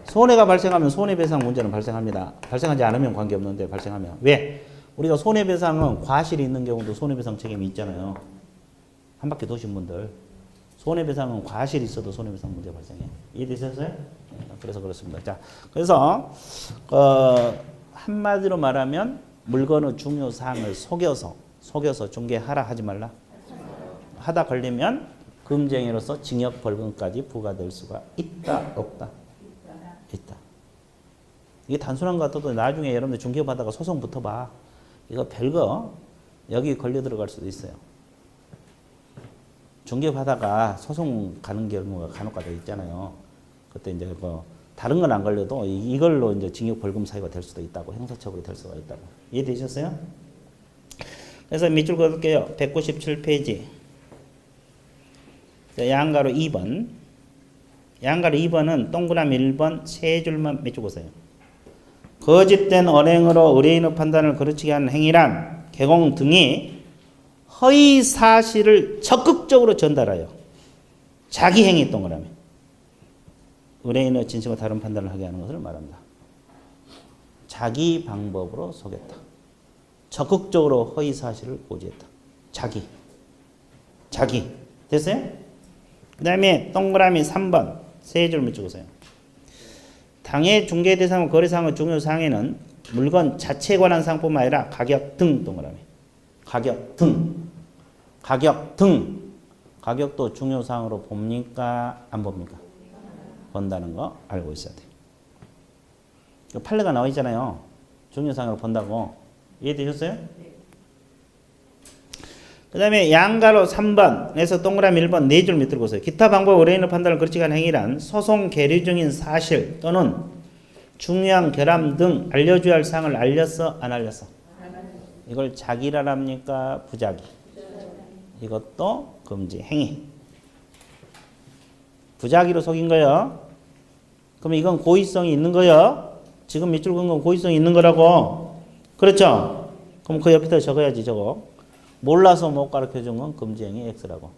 손해가 발생하면 손해배상 문제는 발생합니다. 발생하지 않으면 관계없는데 발생하면. 왜? 우리가 손해배상은 과실이 있는 경우도 손해배상 책임이 있잖아요. 한 바퀴 도신 분들. 손해배상은 과실이 있어도 손해배상 문제 발생해. 이해되셨어요? 그래서 그렇습니다. 자, 그래서 한마디로 말하면 물건의 중요 사항을 속여서 중개하라 하지 말라. 하다 걸리면 금지행위로서 징역 벌금까지 부과될 수가 있다, 없다? 있다. 이게 단순한 것 같아도 나중에 여러분들 중개받다가 소송 붙어봐. 이거 별거 여기 걸려 들어갈 수도 있어요. 중개받다가 소송 가는 경우가 간혹가다 있잖아요. 그때 이제 뭐 다른 건 안 걸려도 이걸로 이제 징역 벌금 사유가 될 수도 있다고, 형사처벌이 될 수가 있다고. 이해되셨어요? 그래서 밑줄 그을게요. 197페이지. 양가로 2번. 양가로 2번은 동그라미 1번 세 줄만 밑줄 그으세요. 거짓된 언행으로 의뢰인의 판단을 거르치게 하는 행위란 개공 등이 허위 사실을 적극적으로 전달하여 자기 행위 동그라미 의뢰인의 진실과 다른 판단을 하게 하는 것을 말합니다. 자기 방법으로 속였다. 적극적으로 허위 사실을 고지했다. 자기. 됐어요? 그 다음에 동그라미 3번 세 줄 밑줄으세요. 당해 중개 대상 거래사항의 중요 사항에는 물건 자체에 관한 사항뿐만 아니라 가격 등 동그라미. 가격도 중요 사항으로 봅니까? 안 봅니까? 본다는 거 알고 있어야 돼. 판례가 나와 있잖아요. 중요 사항으로 본다고. 이해되셨어요? 네. 그 다음에 양가로 3번에서 동그라미 1번 네 줄 밑으로 보세요. 기타 방법 의뢰인의 판단을 거르치게 하는 행위란 소송 계류 중인 사실 또는 중요한 결함 등 알려줘야 할 사항을 알렸어? 안 알렸어? 이걸 자기라랍니까? 부자기? 이것도 금지 행위. 부자기로 속인 거예요. 그럼 이건 고의성이 있는 거예요. 지금 밑줄 그은 건 고의성이 있는 거라고. 그렇죠? 그럼 그 옆에다 적어야지 저거. 몰라서 못 가르쳐준 건 금지행위 X라고.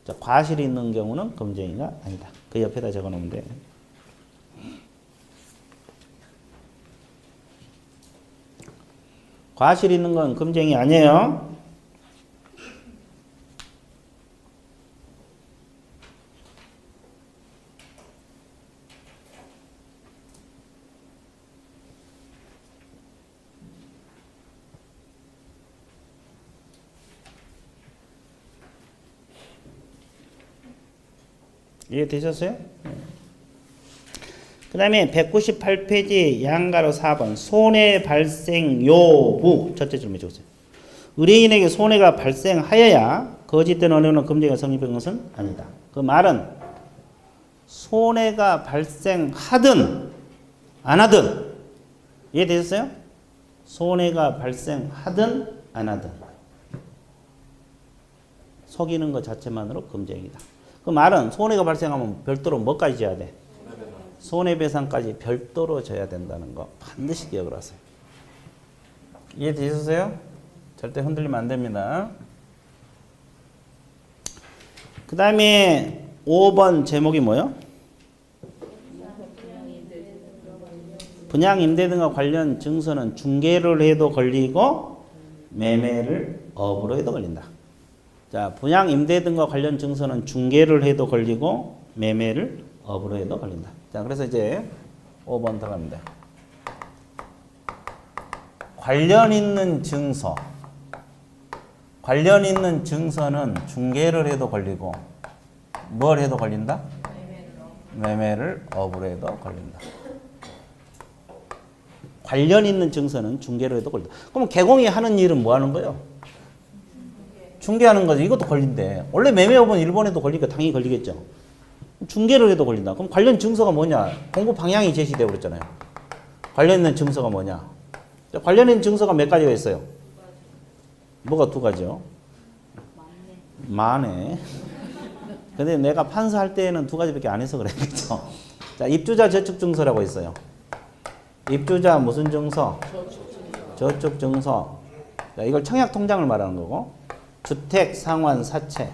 자, 과실이 있는 경우는 금지행위가 아니다. 그 옆에다 적어놓으면 돼. 과실이 있는 건 금지행위 아니에요. 이해되셨어요? 그 다음에 198페이지 양가로 4번 손해 발생 여부 첫째 줄 맺어보세요. 의뢰인에게 손해가 발생하여야 거짓된 언행으로 금지가 성립한 것은 아니다. 그 말은 손해가 발생하든 안 하든 이해되셨어요? 손해가 발생하든 안 하든 속이는 것 자체만으로 금지행위다. 그 말은 손해가 발생하면 별도로 뭐까지 져야 돼? 손해배상까지 별도로 져야 된다는 거 반드시 기억을 하세요. 이해되셨어요? 절대 흔들리면 안 됩니다. 그 다음에 5번 제목이 뭐예요? 분양임대 등과 관련 증서는 중개를 해도 걸리고 매매를 업으로 해도 걸린다. 자, 분양 임대 등과 관련 증서는 중개를 해도 걸리고 매매를 업으로 해도 걸린다. 자, 그래서 이제 5번 들어갑니다. 관련 있는 증서. 관련 있는 증서는 중개를 해도 걸리고 뭘 해도 걸린다? 매매를 업으로 해도 걸린다. 관련 있는 증서는 중개를 해도 걸린다. 그럼 개공이 하는 일은 뭐 하는 거예요? 중개하는 거죠. 이것도 걸린대. 원래 매매업은 일본에도 걸리니까 당연히 걸리겠죠. 중개를 해도 걸린다. 그럼 관련 증서가 뭐냐? 공부 방향이 제시되어 버렸잖아요. 관련 있는 증서가 뭐냐? 관련 있는 증서가 몇 가지가 있어요? 뭐가 두 가지요? 많네. 근데 내가 판사할 때는 두 가지밖에 안 해서 그래. 그죠? 자, 입주자 저축 증서라고 있어요. 입주자 무슨 증서? 저축 증서. 자, 이걸 청약 통장을 말하는 거고. 주택 상환 사채.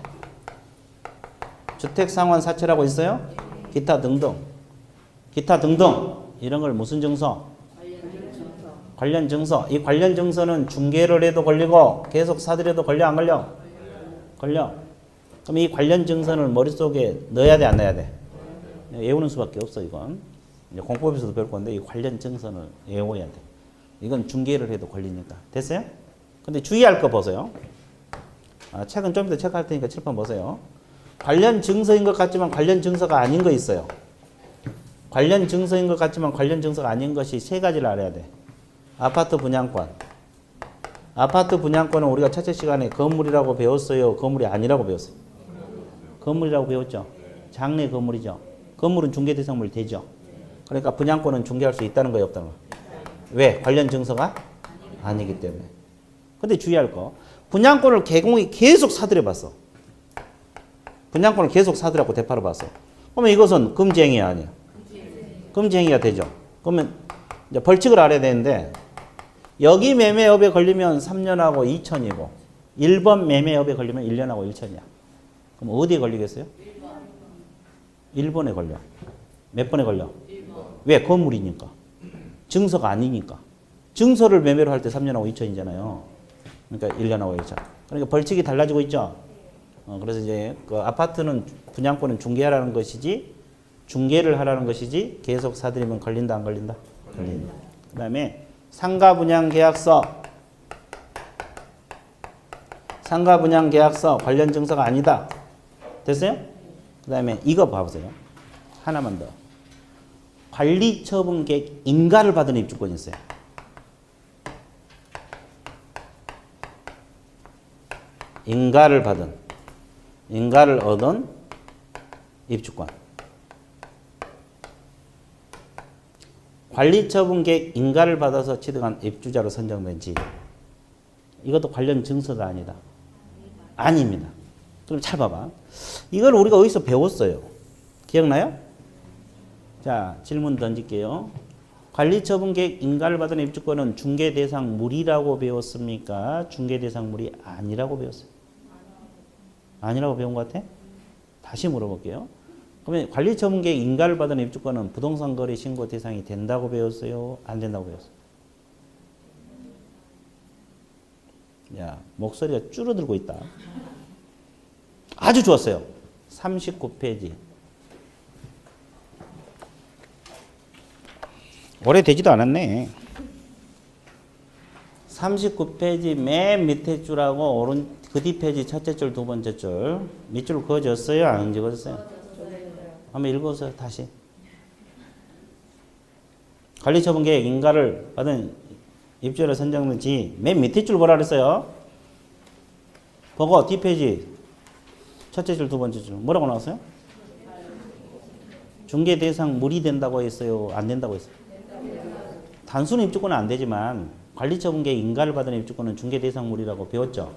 주택 상환 사채라고 있어요? 기타 등등. 기타 등등. 이런 걸 무슨 증서? 관련 증서. 이 관련 증서는 중개를 해도 걸리고 계속 사들여도 걸려 안 걸려? 걸려. 그럼 이 관련 증서를 머릿속에 넣어야 돼 안 넣어야 돼? 외우는 수밖에 없어 이건. 이제 공법에서도 배울 건데 이 관련 증서는 외워야 돼. 이건 중개를 해도 걸리니까. 됐어요? 근데 주의할 거 보세요. 책은 좀 이따 체크할 테니까 칠판 보세요. 관련 증서인 것 같지만 관련 증서가 아닌 거 있어요. 관련 증서인 것 같지만 관련 증서가 아닌 것이 세 가지를 알아야 돼. 아파트 분양권. 아파트 분양권은 우리가 첫째 시간에 건물이라고 배웠어요? 건물이 아니라고 배웠어요? 건물이라고 배웠죠? 장래 건물이죠? 건물은 중개대상물이 되죠? 그러니까 분양권은 중개할 수 있다는 거예요? 없다는 거예요? 왜? 관련 증서가 아니기 때문에. 근데 주의할 거. 분양권을 개공이 계속 사들여 봤어. 분양권을 계속 사들여고 대파로 봤어. 그러면 이것은 금지행위야 아니야? 금지행위가 되죠. 그러면 이제 벌칙을 알아야 되는데 여기 매매업에 걸리면 3년하고 2천이고 1번 매매업에 걸리면 1년하고 1천이야. 그럼 어디에 걸리겠어요? 1번에 걸려. 몇 번에 걸려? 1번. 왜? 건물이니까. 증서가 아니니까. 증서를 매매로 할 때 3년하고 2천이잖아요. 그러니까 1년하고 1천. 그러니까 벌칙이 달라지고 있죠. 그래서 이제 그 아파트는 분양권은 중개하라는 것이지 중개를 하라는 것이지 계속 사들이면 걸린다 안 걸린다? 걸린다. 그 다음에 상가분양계약서. 상가분양계약서 관련 증서가 아니다. 됐어요? 그 다음에 이거 봐보세요. 하나만 더. 관리처분계획 인가를 받은 입주권이 있어요. 인가를 얻은 입주권. 관리처분계획 인가를 받아서 취득한 입주자로 선정된지 이것도 관련 증서가 아니다. 아닙니다. 그럼 잘 봐봐. 이걸 우리가 어디서 배웠어요? 기억나요? 자, 질문 던질게요. 관리처분계획 인가를 받은 입주권은 중개대상물이라고 배웠습니까? 중개대상물이 아니라고 배웠어요? 아니라고 배운 것 같아? 다시 물어볼게요. 그러면 관리처분계획 인가를 받은 입주권은 부동산 거래 신고 대상이 된다고 배웠어요? 안 된다고 배웠어요? 야, 목소리가 줄어들고 있다. 아주 좋았어요. 39페이지. 오래되지도 않았네. 39페이지 맨 밑에 줄하고 그 뒷페이지 첫째 줄, 두 번째 줄. 밑줄 그어졌어요? 안 그어졌어요? 한번 읽어보세요. 다시. 관리처분계획 인가를 받은 입주자로 선정된지 맨 밑에 줄 뭐라 그랬어요? 보고 뒷페이지 첫째 줄, 두 번째 줄. 뭐라고 나왔어요? 중개 대상 물이 된다고 했어요? 안 된다고 했어요? 단순 입주권은 안 되지만 관리처분계획 인가를 받은 입주권은 중개 대상물이라고 배웠죠.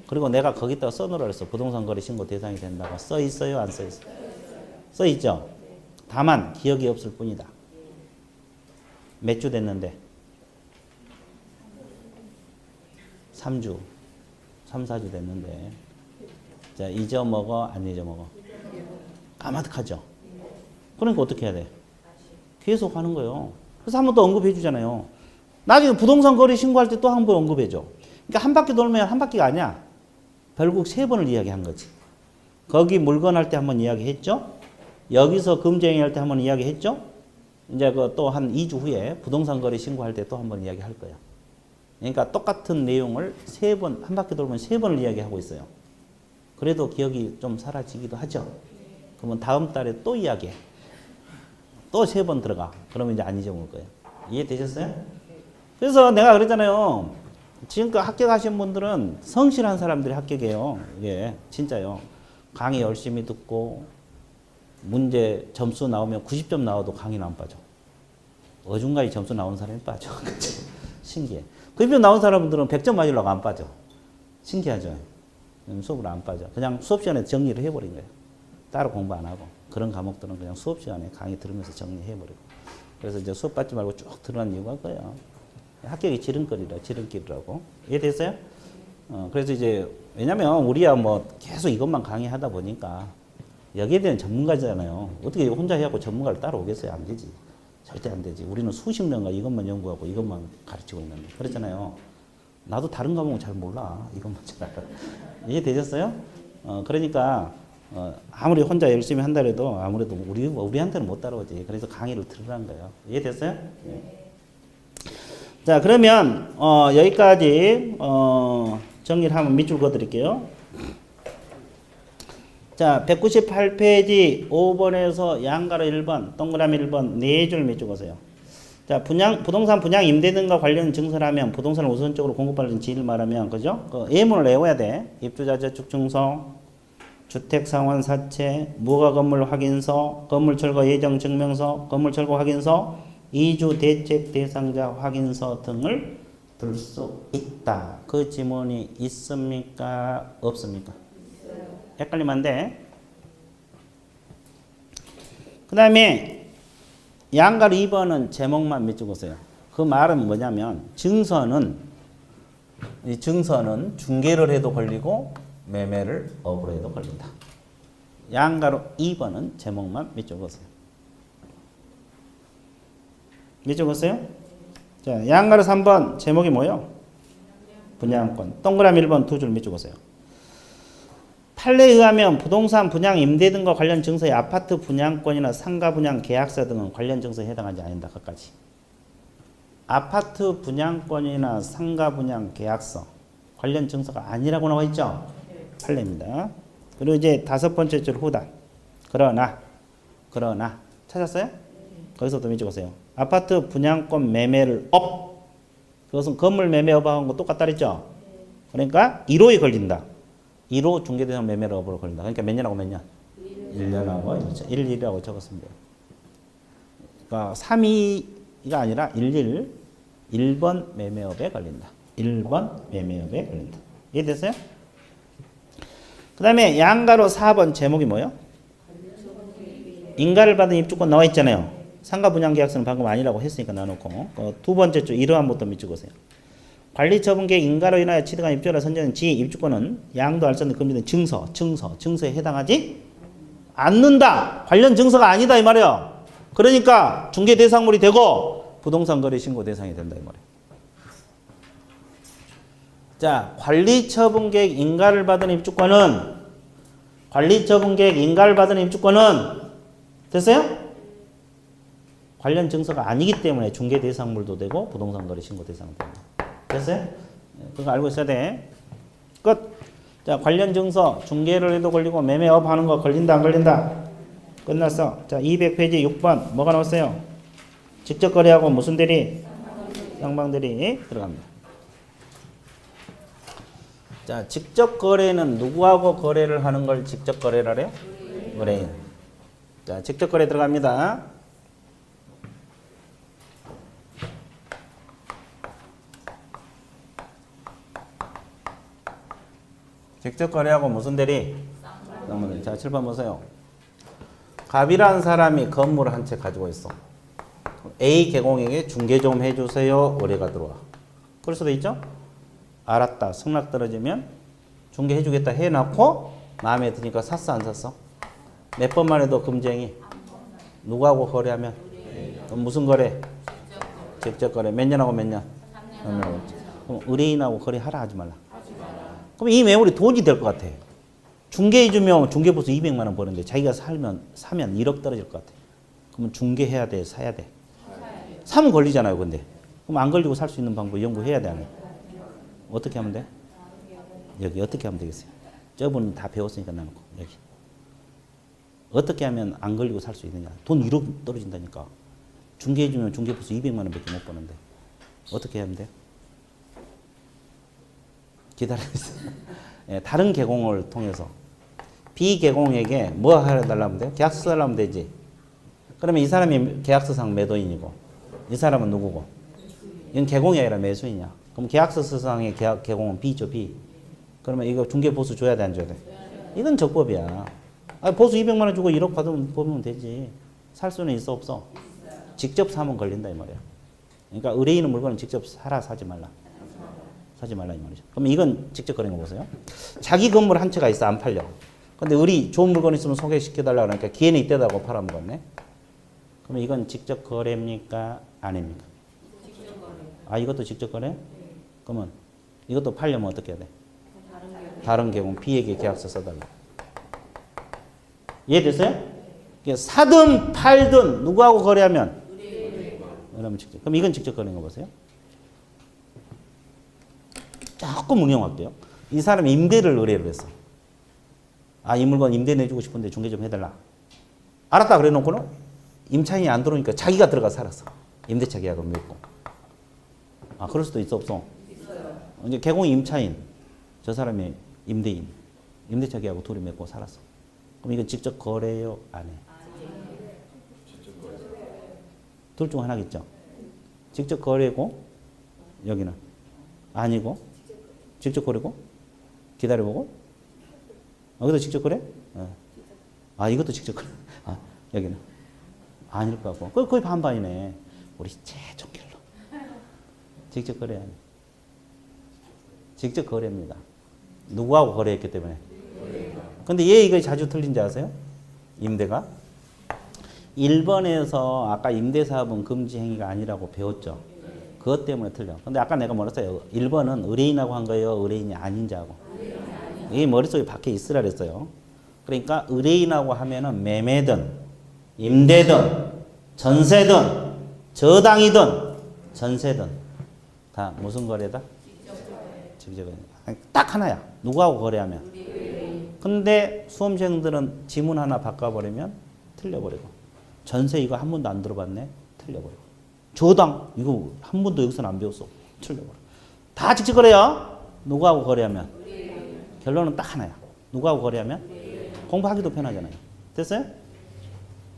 그리고 내가 거기다가 써놓으라 그랬어. 부동산 거래 신고 대상이 된다고. 써 있어요? 안 써 있어요? 써 있죠. 다만 기억이 없을 뿐이다. 몇 주 됐는데? 3주. 3, 4주 됐는데. 자, 잊어먹어? 안 잊어먹어? 까마득하죠. 그러니까 어떻게 해야 돼? 계속 하는 거예요. 그래서 한 번 더 언급해 주잖아요. 나중에 부동산 거래 신고할 때 또 한 번 언급해 줘. 그러니까 한 바퀴 돌면 한 바퀴가 아니야. 결국 3번을 이야기한 거지. 거기 물건 할 때 한 번 이야기했죠. 여기서 금쟁이 할 때 한 번 이야기했죠. 이제 그 또 한 2주 후에 부동산 거래 신고할 때 또 한 번 이야기할 거예요. 그러니까 똑같은 내용을 3번, 한 바퀴 돌면 3번을 이야기하고 있어요. 그래도 기억이 좀 사라지기도 하죠. 그러면 다음 달에 또 이야기해. 또 3번 들어가. 그러면 이제 안 잊어먹을 거예요. 이해되셨어요? 그래서 내가 그랬잖아요. 지금까지 합격하신 분들은 성실한 사람들이 합격해요. 이게 진짜요. 강의 열심히 듣고 문제 점수 나오면 90점 나와도 강의는 안 빠져. 어중간히 점수 나온 사람이 빠져. 그치? 신기해. 90점 나온 사람들은 100점 맞으려고 안 빠져. 신기하죠? 수업을 안 빠져. 그냥 수업 시간에 정리를 해버린 거예요. 따로 공부 안 하고. 그런 과목들은 그냥 수업 시간에 강의 들으면서 정리해버리고. 그래서 이제 수업 받지 말고 쭉 들어간 이유가 그거예요. 합격이 지름길이라고. 이해됐어요? 그래서 이제, 왜냐면 우리야 뭐 계속 이것만 강의하다 보니까 여기에 대한 전문가잖아요. 어떻게 혼자 해갖고 전문가를 따라오겠어요? 안 되지. 절대 안 되지. 우리는 수십 년간 이것만 연구하고 이것만 가르치고 있는데. 그렇잖아요. 나도 다른 과목은 잘 몰라. 이것만 잘 알아. 이해되셨어요? 그러니까, 아무리 혼자 열심히 한다 해도 아무래도 우리한테는 못 따라오지. 그래서 강의를 들으라는 거예요. 이해됐어요? 네. 자, 그러면, 여기까지, 정리를 한번 밑줄 그어 드릴게요. 자, 198페이지 5번에서 양가로 1번, 동그라미 1번, 4줄 밑줄 그으세요. 자, 부동산 분양 임대 등과 관련 증서라면 부동산을 우선적으로 공급받는 지위를 말하면, 그죠? 그 예문을 외워야 돼. 입주자 저축 증서, 주택상환 사채, 무허가 건물 확인서, 건물 철거 예정 증명서, 건물 철거 확인서, 이주 대책 대상자 확인서 등을 들 수 있다. 그 지문이 있습니까? 없습니까? 헷갈리면 안 돼. 그 다음에 양가로 2번은 제목만 밑줄 그으세요. 그 말은 뭐냐면 이 증서는 중개를 해도 걸리고 매매를 업으로 해도 걸린다. 양가로 2번은 제목만 밑줄 그으세요. 밑줄 그었어요? 자, 양가로 3번 제목이 뭐예요? 분양권. 동그라미 1번 두 줄 밑줄 그으세요. 판례에 의하면 부동산 분양 임대 등과 관련 증서의 아파트 분양권이나 상가 분양 계약서 등은 관련 증서에 해당하지 않는다. 그까지. 아파트 분양권이나 상가 분양 계약서 관련 증서가 아니라고 나와 있죠? 판례입니다. 그리고 이제 5번째 줄 후단. 그러나 찾았어요? 거기서도 밑줄 그으세요. 아파트 분양권 매매를 업. 그것은 건물 매매 업하고 거 똑같다 그랬죠? 그러니까 1호에 걸린다. 1호 중개대상 매매를 업으로 걸린다. 그러니까 몇 년하고 몇 년? 1년하고 1일이라고 적었습니다. 그러니까 3위가 아니라 1번 매매업에 걸린다. 1번 매매업에 걸린다. 이해됐어요? 그 다음에 양가로 4번 제목이 뭐예요? 인가를 받은 입주권 나와 있잖아요. 상가 분양 계약서는 방금 아니라고 했으니까 나놓고 두 번째 줄 이러한 것도 밑줄 그으세요. 관리처분계획 인가로 인하여 취득한 입주자를 선정한 지 입주권은 양도 알선도 금지된 증서에 해당하지 않는다. 관련 증서가 아니다 이 말이에요. 그러니까 중개 대상물이 되고 부동산 거래 신고 대상이 된다 이 말이에요. 자, 관리처분계획 인가를 받은 입주권은 됐어요? 관련 증서가 아니기 때문에 중개 대상물도 되고 부동산 거래 신고 대상도 됩니다. 됐어요? 그거 알고 있어야 돼. 끝. 자, 관련 증서 중개를 해도 걸리고 매매업 하는 거 걸린다 안 걸린다? 끝났어. 자, 200페이지 6번 뭐가 나왔어요? 직접 거래하고 무슨 대리? 쌍방대리 들어갑니다. 자, 직접 거래는 누구하고 거래를 하는 걸 직접 거래라 그래요? 거래인. 자, 직접 거래 들어갑니다. 직접 거래하고 무슨 대리? 쌍방대리. 자, 7번 보세요. 갑이라는 사람이 건물을 한 채 가지고 있어. A 개공에게 중개 좀 해주세요. 의뢰가 들어와. 그럴 수도 있죠? 알았다. 승낙 떨어지면 중개 해주겠다 해놓고 마음에 드니까 샀어 안 샀어? 몇 번만 해도 금쟁이. 누구하고 거래하면? 무슨 거래? 직접 거래. 몇 년하고 몇 년? 3년. 그럼 의뢰인하고 거래하라 하지 말라. 그럼 이 매물이 돈이 될 것 같아. 중개해주면 중개보수 200만 원 버는데 자기가 사면 1억 떨어질 것 같아. 그러면 중개해야 돼? 사야 돼? 사면 걸리잖아요. 근데 그럼 안 걸리고 살 수 있는 방법 연구해야 돼? 안 해? 어떻게 하면 돼? 여기 어떻게 하면 되겠어요? 저분은 다 배웠으니까 나놓고 여기 어떻게 하면 안 걸리고 살 수 있느냐? 돈 1억 떨어진다니까. 중개해주면 중개보수 200만 원밖에 못 버는데 어떻게 하면 돼? 기다리고 있어요. 예, 다른 개공을 통해서 비개공에게 뭐 해달라면 돼요? 계약서 써달라면 되지. 그러면 이 사람이 계약서상 매도인이고 이 사람은 누구고? 이건 개공이 아니라 매수인이야. 그럼 계약서 서상의 개공은 B죠, B. 그러면 이거 중개보수 줘야 돼, 안 줘야 돼? 이건 적법이야. 아니, 보수 200만 원 주고 1억 받으면 되지. 살 수는 있어, 없어? 직접 사면 걸린다 이 말이야. 그러니까 의뢰인은 물건을 직접 사라, 사지 말라. 사지 말라 이 말이죠. 그럼 이건 직접 거래인 거 보세요. 자기 건물 한 채가 있어, 안 팔려. 근데 좋은 물건 있으면 소개시켜달라 그러니까 기회는 이때다고 팔아먹었네. 그럼 이건 직접 거래입니까? 아닙니까? 직접 거래. 아, 이것도 직접 거래? 그러면 이것도 팔려면 어떻게 해야 돼? 다른 개공 B에게 계약서 써달라. 이해됐어요? 사든 팔든 누구하고 거래하면? 그러면 직접. 그럼 이건 직접 거래인 거 보세요. 조금 응용할게요. 이 사람이 임대를 의뢰를 했어. 아, 이 물건 임대 내주고 싶은데 중개 좀 해달라. 알았다 그래 놓고는 임차인이 안 들어오니까 자기가 들어가 살았어. 임대차 계약을 맺고. 아, 그럴 수도 있어, 없어? 있어요. 이제 개공이 임차인, 저 사람이 임대인. 임대차 계약하고 둘이 맺고 살았어. 그럼 이건 직접 거래요, 안 해? 둘 중 하나겠죠. 직접 거래고 여기는 아니고 직접 거래고 기다려보고 여기도 직접 거래? 아, 이것도 직접 거래. 아, 여기는 아닐 것 같고 거의 반반이네. 우리 최종 결론 직접 거래 아니. 직접 거래입니다. 누구하고 거래했기 때문에. 근데 얘 이거 자주 틀린지 아세요? 임대가 1번에서 아까 임대사업은 금지 행위가 아니라고 배웠죠. 그것 때문에 틀려. 근데 아까 내가 뭐랬어요? 1번은 의뢰인하고 한 거예요? 의뢰인이 아닌 자하고? 이게 머릿속에 밖에 있으라 그랬어요. 그러니까 의뢰인하고 하면은 매매든 임대든 전세든 저당이든 전세든 다 무슨 거래다? 직접 거래. 딱 하나야. 누구하고 거래하면? 근데 수험생들은 지문 하나 바꿔버리면 틀려버리고 전세 이거 한 번도 안 들어봤네? 틀려버리고 저당 이거 한 번도 여기서는 안 배웠어. 틀려버려. 다 직접 거래야. 누구하고 거래하면? 결론은 딱 하나야. 누구하고 거래하면? 공부하기도 편하잖아요. 됐어요?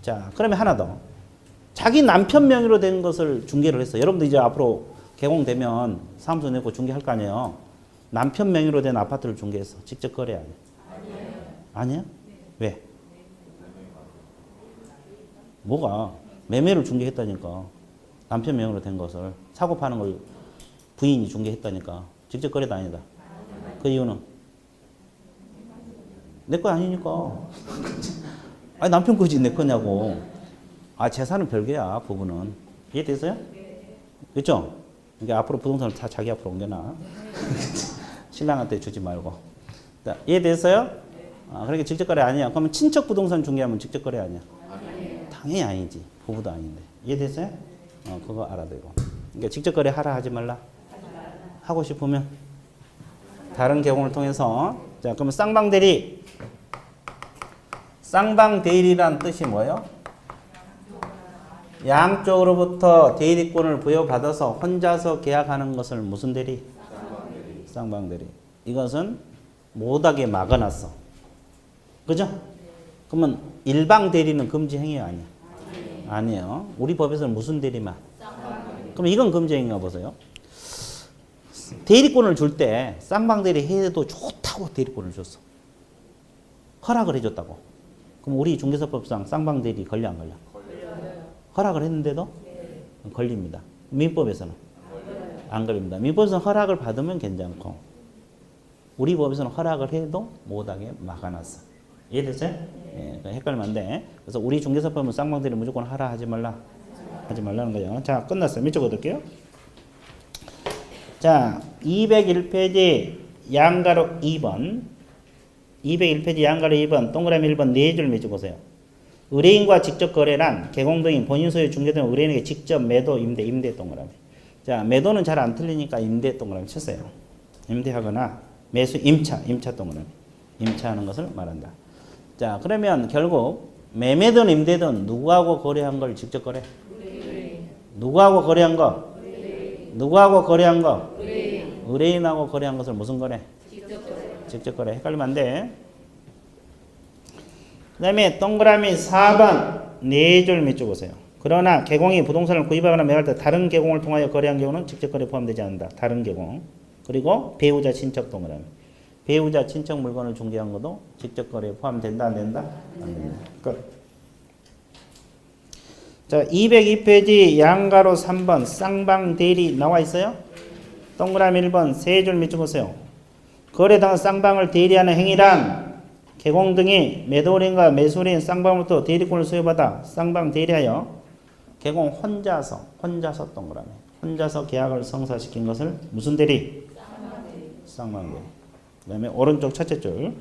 자, 그러면 하나 더. 자기 남편 명의로 된 것을 중개를 했어. 여러분들 이제 앞으로 개공되면 사무소 내고 중개할 거 아니에요. 남편 명의로 된 아파트를 중개했어. 직접 거래 아니야? 아니야? 왜? 뭐가? 매매를 중개했다니까. 남편 명의로 된 것을 사고 파는 걸 부인이 중개했다니까. 직접 거래도 아니다. 그 이유는? 내 거 아니니까. 아니, 남편 거지 내 거냐고. 아, 재산은 별개야, 부부는. 이해됐어요? 그렇죠? 그러니까 앞으로 부동산을 다 자기 앞으로 옮겨놔. 신랑한테 주지 말고. 자, 이해됐어요? 아, 그러니까 직접 거래 아니야. 그러면 친척 부동산 중개하면 직접 거래 아니야? 당연히 아니지. 부부도 아닌데. 이해됐어요? 그거 알아야 되고. 그러니까 직접 거래 하라 하지 말라? 하고 싶으면 다른 개공을 통해서. 자, 그러면 쌍방대리. 쌍방대리란 뜻이 뭐예요? 양쪽으로부터 대리권을 부여받아서 혼자서 계약하는 것을 무슨 대리? 쌍방대리. 이것은 못하게 막아놨어. 그죠? 그러면 일방대리는 금지 행위가 아니야? 아니에요. 우리 법에서는 무슨 대리만? 그럼 이건 금지 행위가 보세요. 대리권을 줄 때 쌍방대리 해도 좋다고 대리권을 줬어. 허락을 해줬다고. 그럼 우리 중개사법상 쌍방대리 걸려 안 걸려? 허락을 했는데도 걸립니다. 민법에서는 안 걸립니다. 민법에서는 허락을 받으면 괜찮고 우리 법에서는 허락을 해도 못하게 막아놨어. 이해됐어요? 예, 헷갈리면 안 돼. 그래서 우리 중개사법은 쌍방대리 무조건 하라 하지 말라? 하지 말라는 거예요. 자, 끝났어요. 밑줄 그을게요. 자, 201페이지 양가로 2번 201페이지 양가로 2번 동그라미 1번 4줄 맺어보세요. 의뢰인과 직접 거래란 개공등인 본인 소유 중개된 의뢰인에게 직접 매도, 임대 동그라미. 자, 매도는 잘 안 틀리니까 임대 동그라미 쳤어요. 임대하거나 매수, 임차 동그라미. 임차하는 것을 말한다. 자, 그러면 결국 매매든 임대든 누구하고 거래한 걸 직접 거래? 누구하고 거래한 거? 누구하고 거래한 거? 의뢰인하고 거래한 것을 무슨 거래? 직접 거래. 헷갈리면 안 돼. 그 다음에 동그라미 4번 네 줄 밑줄 보세요. 그러나 개공이 부동산을 구입하거나 매할 때 다른 개공을 통하여 거래한 경우는 직접 거래에 포함되지 않는다. 다른 개공. 그리고 배우자 친척 동그라미. 배우자 친척 물건을 중개한 것도 직접 거래에 포함된다 안 된다? 안 된다. 끝. 자, 202페이지 양가로 3번 쌍방대리 나와 있어요? 동그라미 1번 세 줄 밑줄 보세요. 거래당한 쌍방을 대리하는 행위란 개공 등이 매도인과 매수인 쌍방으로부터 대리권을 소유받아 쌍방 대리하여 개공 혼자서 동그라미 혼자서 계약을 성사시킨 것을 무슨 대리? 쌍방 대리. 그 다음에 오른쪽 첫째 줄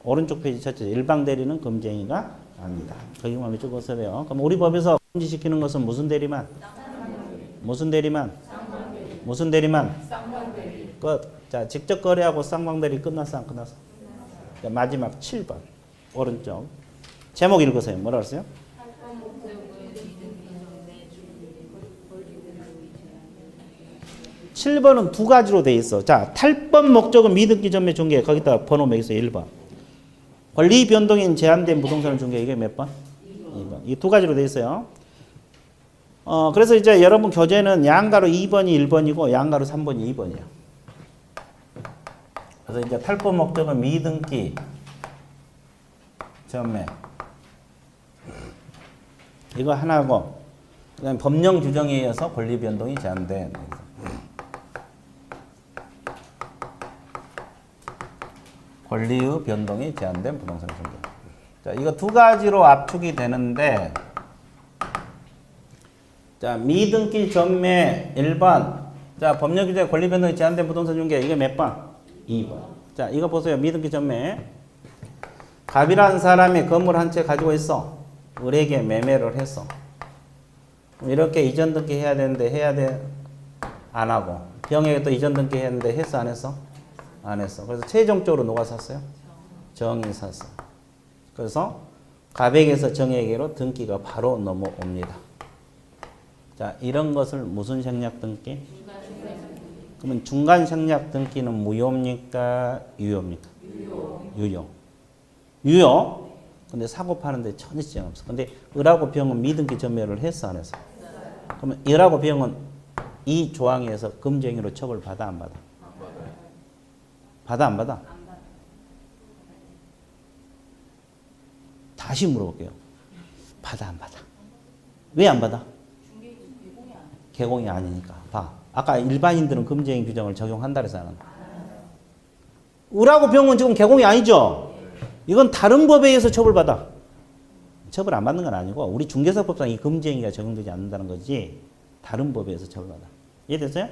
오른쪽 페이지 첫째 줄 일방 대리는 금쟁이가 아니다. 거기만 밑줄 보세요. 그럼 우리 법에서 금지시키는 것은 무슨 대리만? 무슨 대리만? 무슨 대리만? 끝. 자, 직접 거래하고 쌍방 대리 끝났어 안 끝났어? 자, 마지막 7번 오른쪽 제목 읽으세요. 뭐라 그랬어요? 7번은 두 가지로 돼 있어. 자, 탈법 목적은 미등기 전매 중개 거기다 번호 매기세요. 1번. 권리 변동인 제한된 부동산을 중개 이게 몇 번? 2번. 이 두 가지로 돼 있어요. 그래서 이제 여러분 교재는 양가로 2번이 1번이고 양가로 3번이 2번이에요. 그래서 이제 탈법 목적은 미등기 전매 이거 하나고 그다음에 법령 규정에 의해서 권리 변동이 제한된 권리의 변동이 제한된 부동산 중개. 자, 이거 두 가지로 압축이 되는데, 자, 미등기 전매 1번. 자, 법령 규정에 권리 변동이 제한된 부동산 중개 이게 몇 번? 2번. 자, 이거 보세요. 미등기 전매. 갑이라는 사람이 건물 한 채 가지고 있어. 을에게 매매를 했어. 이렇게 이전 등기 해야 되는데 해야 돼? 안 하고. 병에게 또 이전 등기 해야 되는데 했어 안 했어? 안 했어. 그래서 최종적으로 누가 샀어요? 정이 샀어. 그래서 갑에게서 정에게로 등기가 바로 넘어옵니다. 자, 이런 것을 무슨 생략 등기? 그러면 중간 생략 등기는 무효입니까? 유효입니까? 유효. 유효. 근데 사고 파는데 전혀 지장 없어. 근데 을하고 병은 미등기 전매를 했어 안 했어? 그러면 을하고 병은 이 조항에 의해서 금쟁이로 처벌 받아 안 받아? 받아 안 받아? 다시 물어볼게요. 받아 안 받아? 왜 안 받아? 개공이 아니니까. 봐. 아까 일반인들은 금쟁이 규정을 적용한다 그래서 안 한다. 을하고 병은 지금 개공이 아니죠? 이건 다른 법에 의해서 처벌받아. 처벌 안 받는 건 아니고 우리 중개사법상 이 금쟁이가 적용되지 않는다는 거지 다른 법에 의해서 처벌받아. 이해됐어요?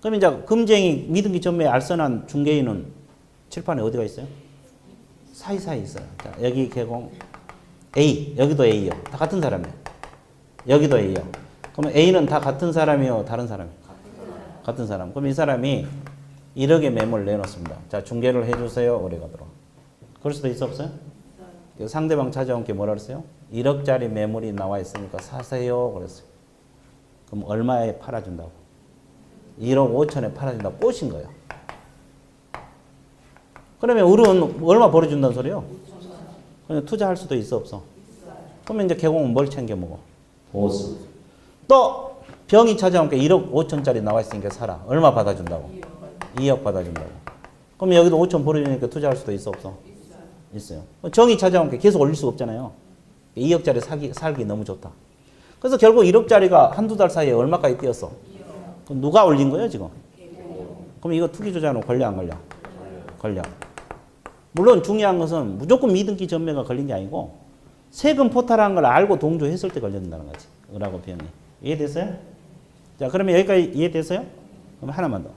그럼 이제 금쟁이 미등기 전매에 알선한 중개인은 칠판에 어디가 있어요? 사이사이 있어요. 자, 여기 개공 A, 여기도 A요. 다 같은 사람이에요. 여기도 A요. 그러면 A는 다 같은 사람이요, 다른 사람이요? 같은 사람. 그럼 이 사람이 1억의 매물을 내놓습니다. 자, 중개를 해주세요. 의뢰가 들어와. 그럴 수도 있어 없어요? 상대방 찾아온 게 뭐라 그랬어요? 1억짜리 매물이 나와 있으니까 사세요. 그랬어요. 그럼 얼마에 팔아준다고? 1억 5천에 팔아준다고 꼬신 거예요. 그러면 을은 얼마 벌어준다는 소리요? 그냥 투자할 수도 있어 없어? 그러면 이제 개공은 뭘 챙겨 먹어? 보수. 또 병이 찾아온 게 1억 5천짜리 나와 있으니까 사라. 얼마 받아준다고? 2억 받아준다고. 그러면 여기도 5천 벌어주니까 투자할 수도 있어 없어? 있어요. 정이 찾아온 게 계속 올릴 수가 없잖아요. 2억짜리 살기 너무 좋다. 그래서 결국 1억짜리가 한두 달 사이에 얼마까지 뛰었어? 그럼 누가 올린 거예요 지금? 그럼 이거 투기조장으로 걸려 안 걸려? 걸려. 물론 중요한 것은 무조건 미등기 전매가 걸린 게 아니고 세금 포탈한 걸 알고 동조했을 때 걸린다는 거지. 을하고 병이. 이해됐어요? 자, 그러면 여기까지 이해됐어요? 그럼 하나만 더.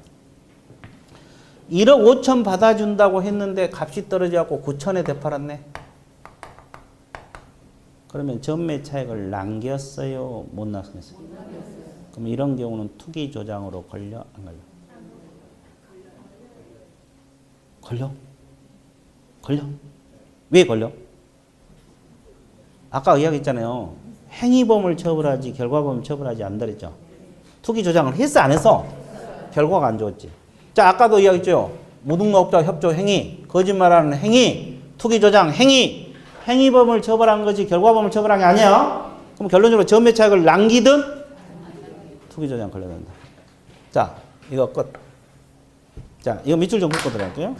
1억 5천 받아준다고 했는데 값이 떨어져갖고 9천에 되팔았네. 그러면 전매 차익을 남겼어요? 못 남겼어요? 그럼 이런 경우는 투기 조장으로 걸려? 안 걸려? 걸려? 걸려? 왜 걸려? 아까 이야기했잖아요. 행위범을 처벌하지 결과범을 처벌하지 않는다 그랬죠. 투기 조장을 했어 안 했어? 결과가 안 좋았지. 자, 아까도 이야기했죠. 무등록자 협조 행위, 거짓말하는 행위, 투기 조장 행위, 행위범을 처벌한 거지 결과범을 처벌한 게 아니야. 그럼 결론적으로 전매 차익을 남기든 투기조장 걸려낸다. 자, 이거 끝. 자, 이거 밑줄 좀 긋고 들어갈게요.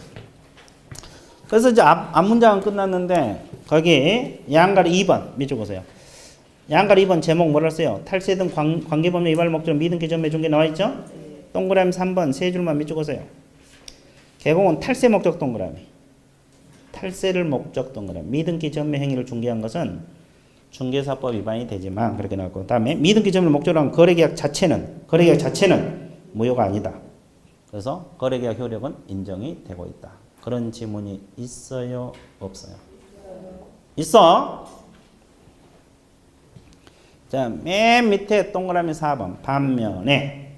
그래서 이제 앞 문장은 끝났는데 거기 양가리 2번 밑줄 보세요. 양가리 2번 제목 뭐라 써요? 탈세 등 관계법령 위반을 목적으로 미등기 전매 중개 나와 있죠? 동그라미 3번 세 줄만 밑줄 보세요. 개공은 탈세 목적 동그라미. 탈세를 목적 동그라미. 미등기 전매 행위를 중개한 것은 중개사법 위반이 되지만 그렇게 나왔고 그다음에 미등기 전매를 목적으로 한 거래계약 자체는 무효가 아니다. 그래서 거래계약 효력은 인정이 되고 있다. 그런 지문이 있어요? 없어요? 있어. 자, 맨 밑에 동그라미 4번 반면에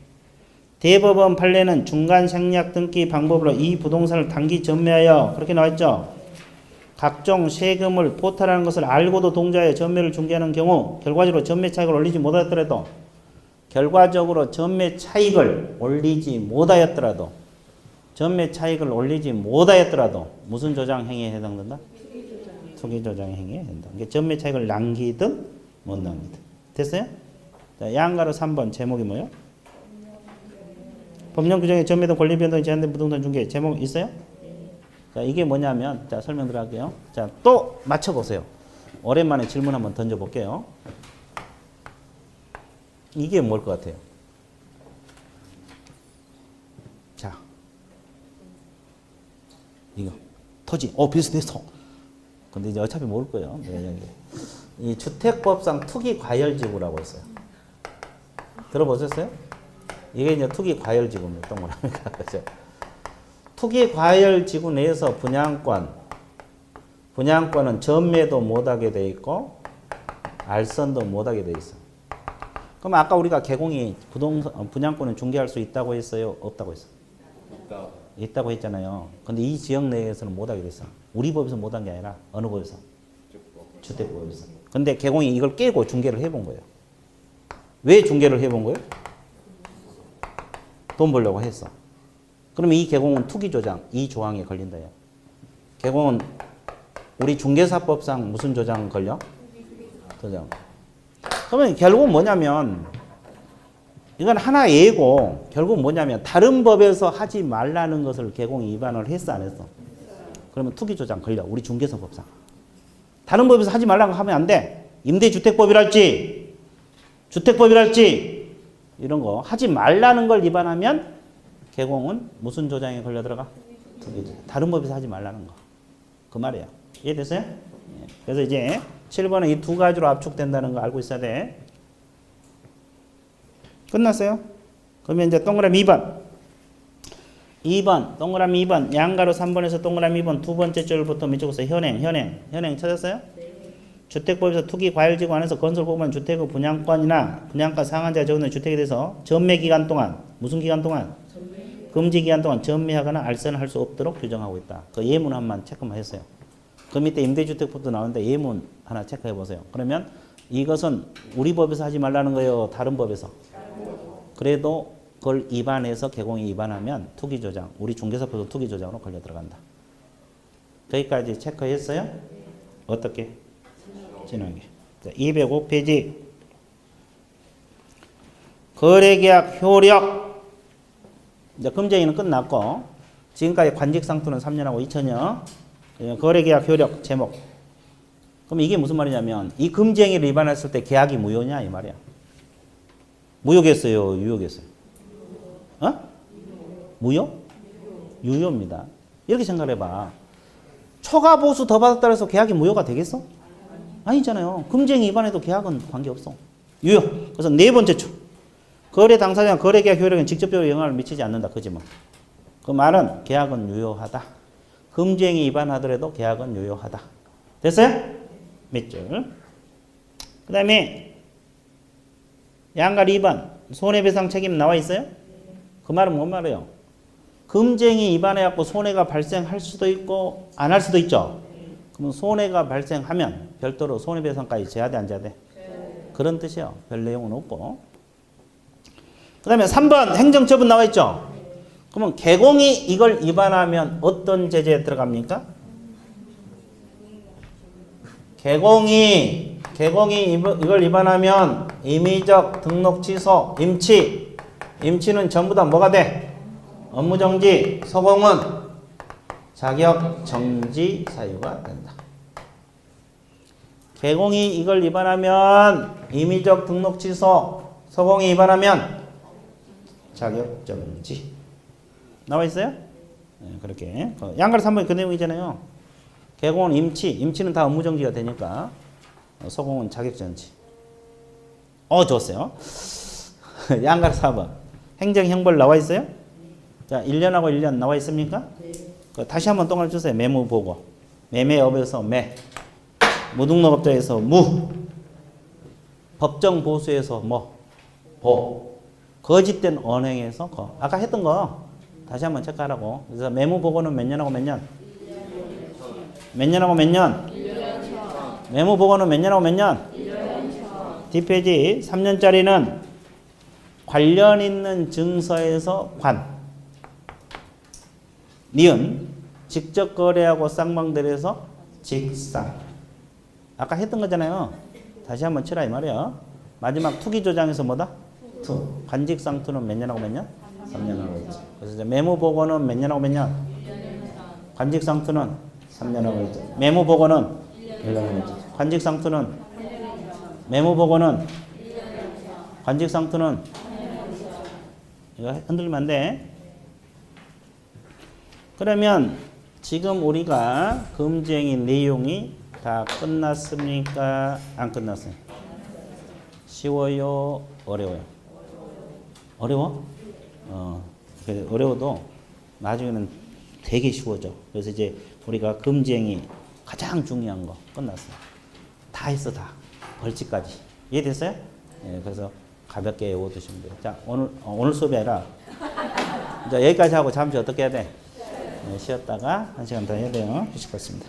대법원 판례는 중간 생략 등기 방법으로 이 부동산을 단기 전매하여 그렇게 나와있죠. 각종 세금을 포탈하는 것을 알고도 동조하여 전매를 중개하는 경우 결과적으로 전매 차익을 올리지 못하였더라도 무슨 조장 행위에 해당된다? 투기 조장 행위에 해당된다. 그러니까 전매 차익을 남기든 못 남기든. 됐어요? 자, 양가로 3번 제목이 뭐예요? 법령 규정에 전매 등 권리 변동이 제한된 부동산 중개 제목 있어요? 자, 이게 뭐냐면 자, 설명 들어갈게요. 자, 또 맞춰 보세요. 오랜만에 질문 한번 던져 볼게요. 이게 뭘 것 같아요? 자, 이거 토지. 비슷했어. 근데 이제 어차피 모를 거예요. 네, 이 주택법상 투기 과열지구라고 있어요. 들어보셨어요? 이게 이제 투기 과열지구입니다. 동그라미가 그죠? 투기 과열지구 내에서 분양권은 전매도 못하게 돼 있고 알선도 못하게 돼 있어. 그럼 아까 우리가 개공이 분양권을 중개할 수 있다고 했어요? 없다고 했어요? 있다고 했잖아요. 근데 이 지역 내에서는 못하게 됐어. 우리 법에서 못한 게 아니라 어느 법에서? 주택법에서. 근데 개공이 이걸 깨고 중개를 해본 거예요. 왜 중개를 해본 거예요? 돈 벌려고 했어. 그러면 이 개공은 투기조장, 이 조항에 걸린다요. 개공은 우리 중개사법상 무슨 조장 걸려? 조장. 그러면 결국은 뭐냐면 이건 하나 예고 결국 뭐냐면 다른 법에서 하지 말라는 것을 개공이 위반을 했어 안 했어? 그러면 투기조장 걸려. 우리 중개사법상. 다른 법에서 하지 말라는 거 하면 안 돼. 임대주택법이랄지 주택법이랄지 이런 거 하지 말라는 걸 위반하면 개공은 무슨 조장에 걸려 들어가? 투기조장. 다른 법에서 하지 말라는 거. 그 말이에요. 이해됐어요? 그래서 이제 7번은 이 두 가지로 압축된다는 거 알고 있어야 돼. 끝났어요? 그러면 이제 동그라미 2번. 동그라미 2번. 양가로 3번에서 동그라미 2번 두 번째 줄부터 밑쪽에서 현행 찾았어요? 네. 주택법에서 투기 과열지구 안에서 건설공단 주택의 분양권이나 분양가 상한제가 적용된 주택에 대해서 전매 기간 동안 무슨 기간 동안? 금지 기간 동안 전매하거나 알선을 할 수 없도록 규정하고 있다. 그 예문 한번 체크만 했어요. 그 밑에 임대주택법도 나오는데 예문 하나 체크해 보세요. 그러면 이것은 우리 법에서 하지 말라는 거예요? 다른 법에서? 그래도 그걸 위반해서 개공이 위반하면 투기조장, 우리 중개사법도 투기조장으로 걸려 들어간다. 여기까지 체크했어요? 어떻게? 진하게. 205페이지. 거래계약 효력. 이제 금쟁이는 끝났고 지금까지 관직상투는 3년하고 2천여. 거래계약 효력 제목. 그럼 이게 무슨 말이냐면 이 금쟁이를 위반했을 때 계약이 무효냐 이 말이야. 무효겠어요? 유효겠어요? 무효? 유효입니다. 이렇게 생각해봐. 초과 보수 더 받았다 해서 계약이 무효가 되겠어? 아니잖아요. 금쟁이 위반해도 계약은 관계없어. 유효. 그래서 네 번째 줄. 거래 당사자가 거래계약 효력에 직접적으로 영향을 미치지 않는다. 그지 뭐. 그 말은 계약은 유효하다. 금쟁이 위반하더라도 계약은 유효하다. 됐어요? 몇 줄? 그 다음에 양갈 2번 손해배상 책임 나와 있어요? 그 말은 뭔 말이에요? 금쟁이 위반해갖고 손해가 발생할 수도 있고 안 할 수도 있죠. 그러면 손해가 발생하면 별도로 손해배상까지 제하돼 안 제하돼? 그런 뜻이에요. 별 내용은 없고. 그 다음에 3번 행정처분 나와 있죠. 그러면 개공이 이걸 위반하면 어떤 제재에 들어갑니까? 개공이 이걸 위반하면 임의적 등록 취소, 임치는 전부 다 뭐가 돼? 업무 정지, 서공은 자격 정지 사유가 된다. 개공이 이걸 위반하면 임의적 등록 취소, 서공이 위반하면 자격 정지. 나와 있어요? 네, 그렇게. 양가로 3번이 그 내용이잖아요. 개공은 임치는 다 업무 정지가 되니까 서공은 자격 정지. 좋았어요. 양가로 4번. 행정 형벌 나와 있어요? 자, 1년하고 1년 나와 있습니까? 네. 다시 한번 똥을 주세요. 매무 보고. 매매업에서 매. 무등록업자에서 무. 법정 보수에서 뭐? 보. 거짓된 언행에서 거. 아까 했던 거 다시 한번 체크하라고. 그래서 매무 보고는 몇 년하고 몇 년? 몇 년하고 몇 년? 매무 보고는 몇 년하고 몇 년? 뒷페이지 3년짜리는 관련 있는 증서에서 니은 직접 거래하고 쌍방들에서 직상. 아까 했던 거잖아요. 다시 한번 치라 이 말이야. 마지막 투기 조장에서 뭐다? 투. 관직상투는 몇 년하고 몇 년? 3년하고 있지. 그래서 이제 매무보고는 몇 년하고 몇 년? 관직상투는 3년하고 있지. 매무보고는 1년하고 있지. 관직상투는 매무보고는 관직상투는 이거 흔들리면 안 돼. 그러면 지금 우리가 금지행위 내용이 다 끝났습니까? 안 끝났어요? 쉬워요? 어려워요? 어려워? 어려워도 나중에는 되게 쉬워져. 그래서 이제 우리가 금지행위 가장 중요한 거 끝났어요. 다 했어, 다. 벌칙까지. 이해됐어요? 네, 그래서 가볍게 외워두시면 돼요. 자, 오늘 수업이 아니라 이제 여기까지 하고 잠시 어떻게 해야 돼? 네, 쉬었다가 1시간 더 해야 돼요. 휴식 받습니다.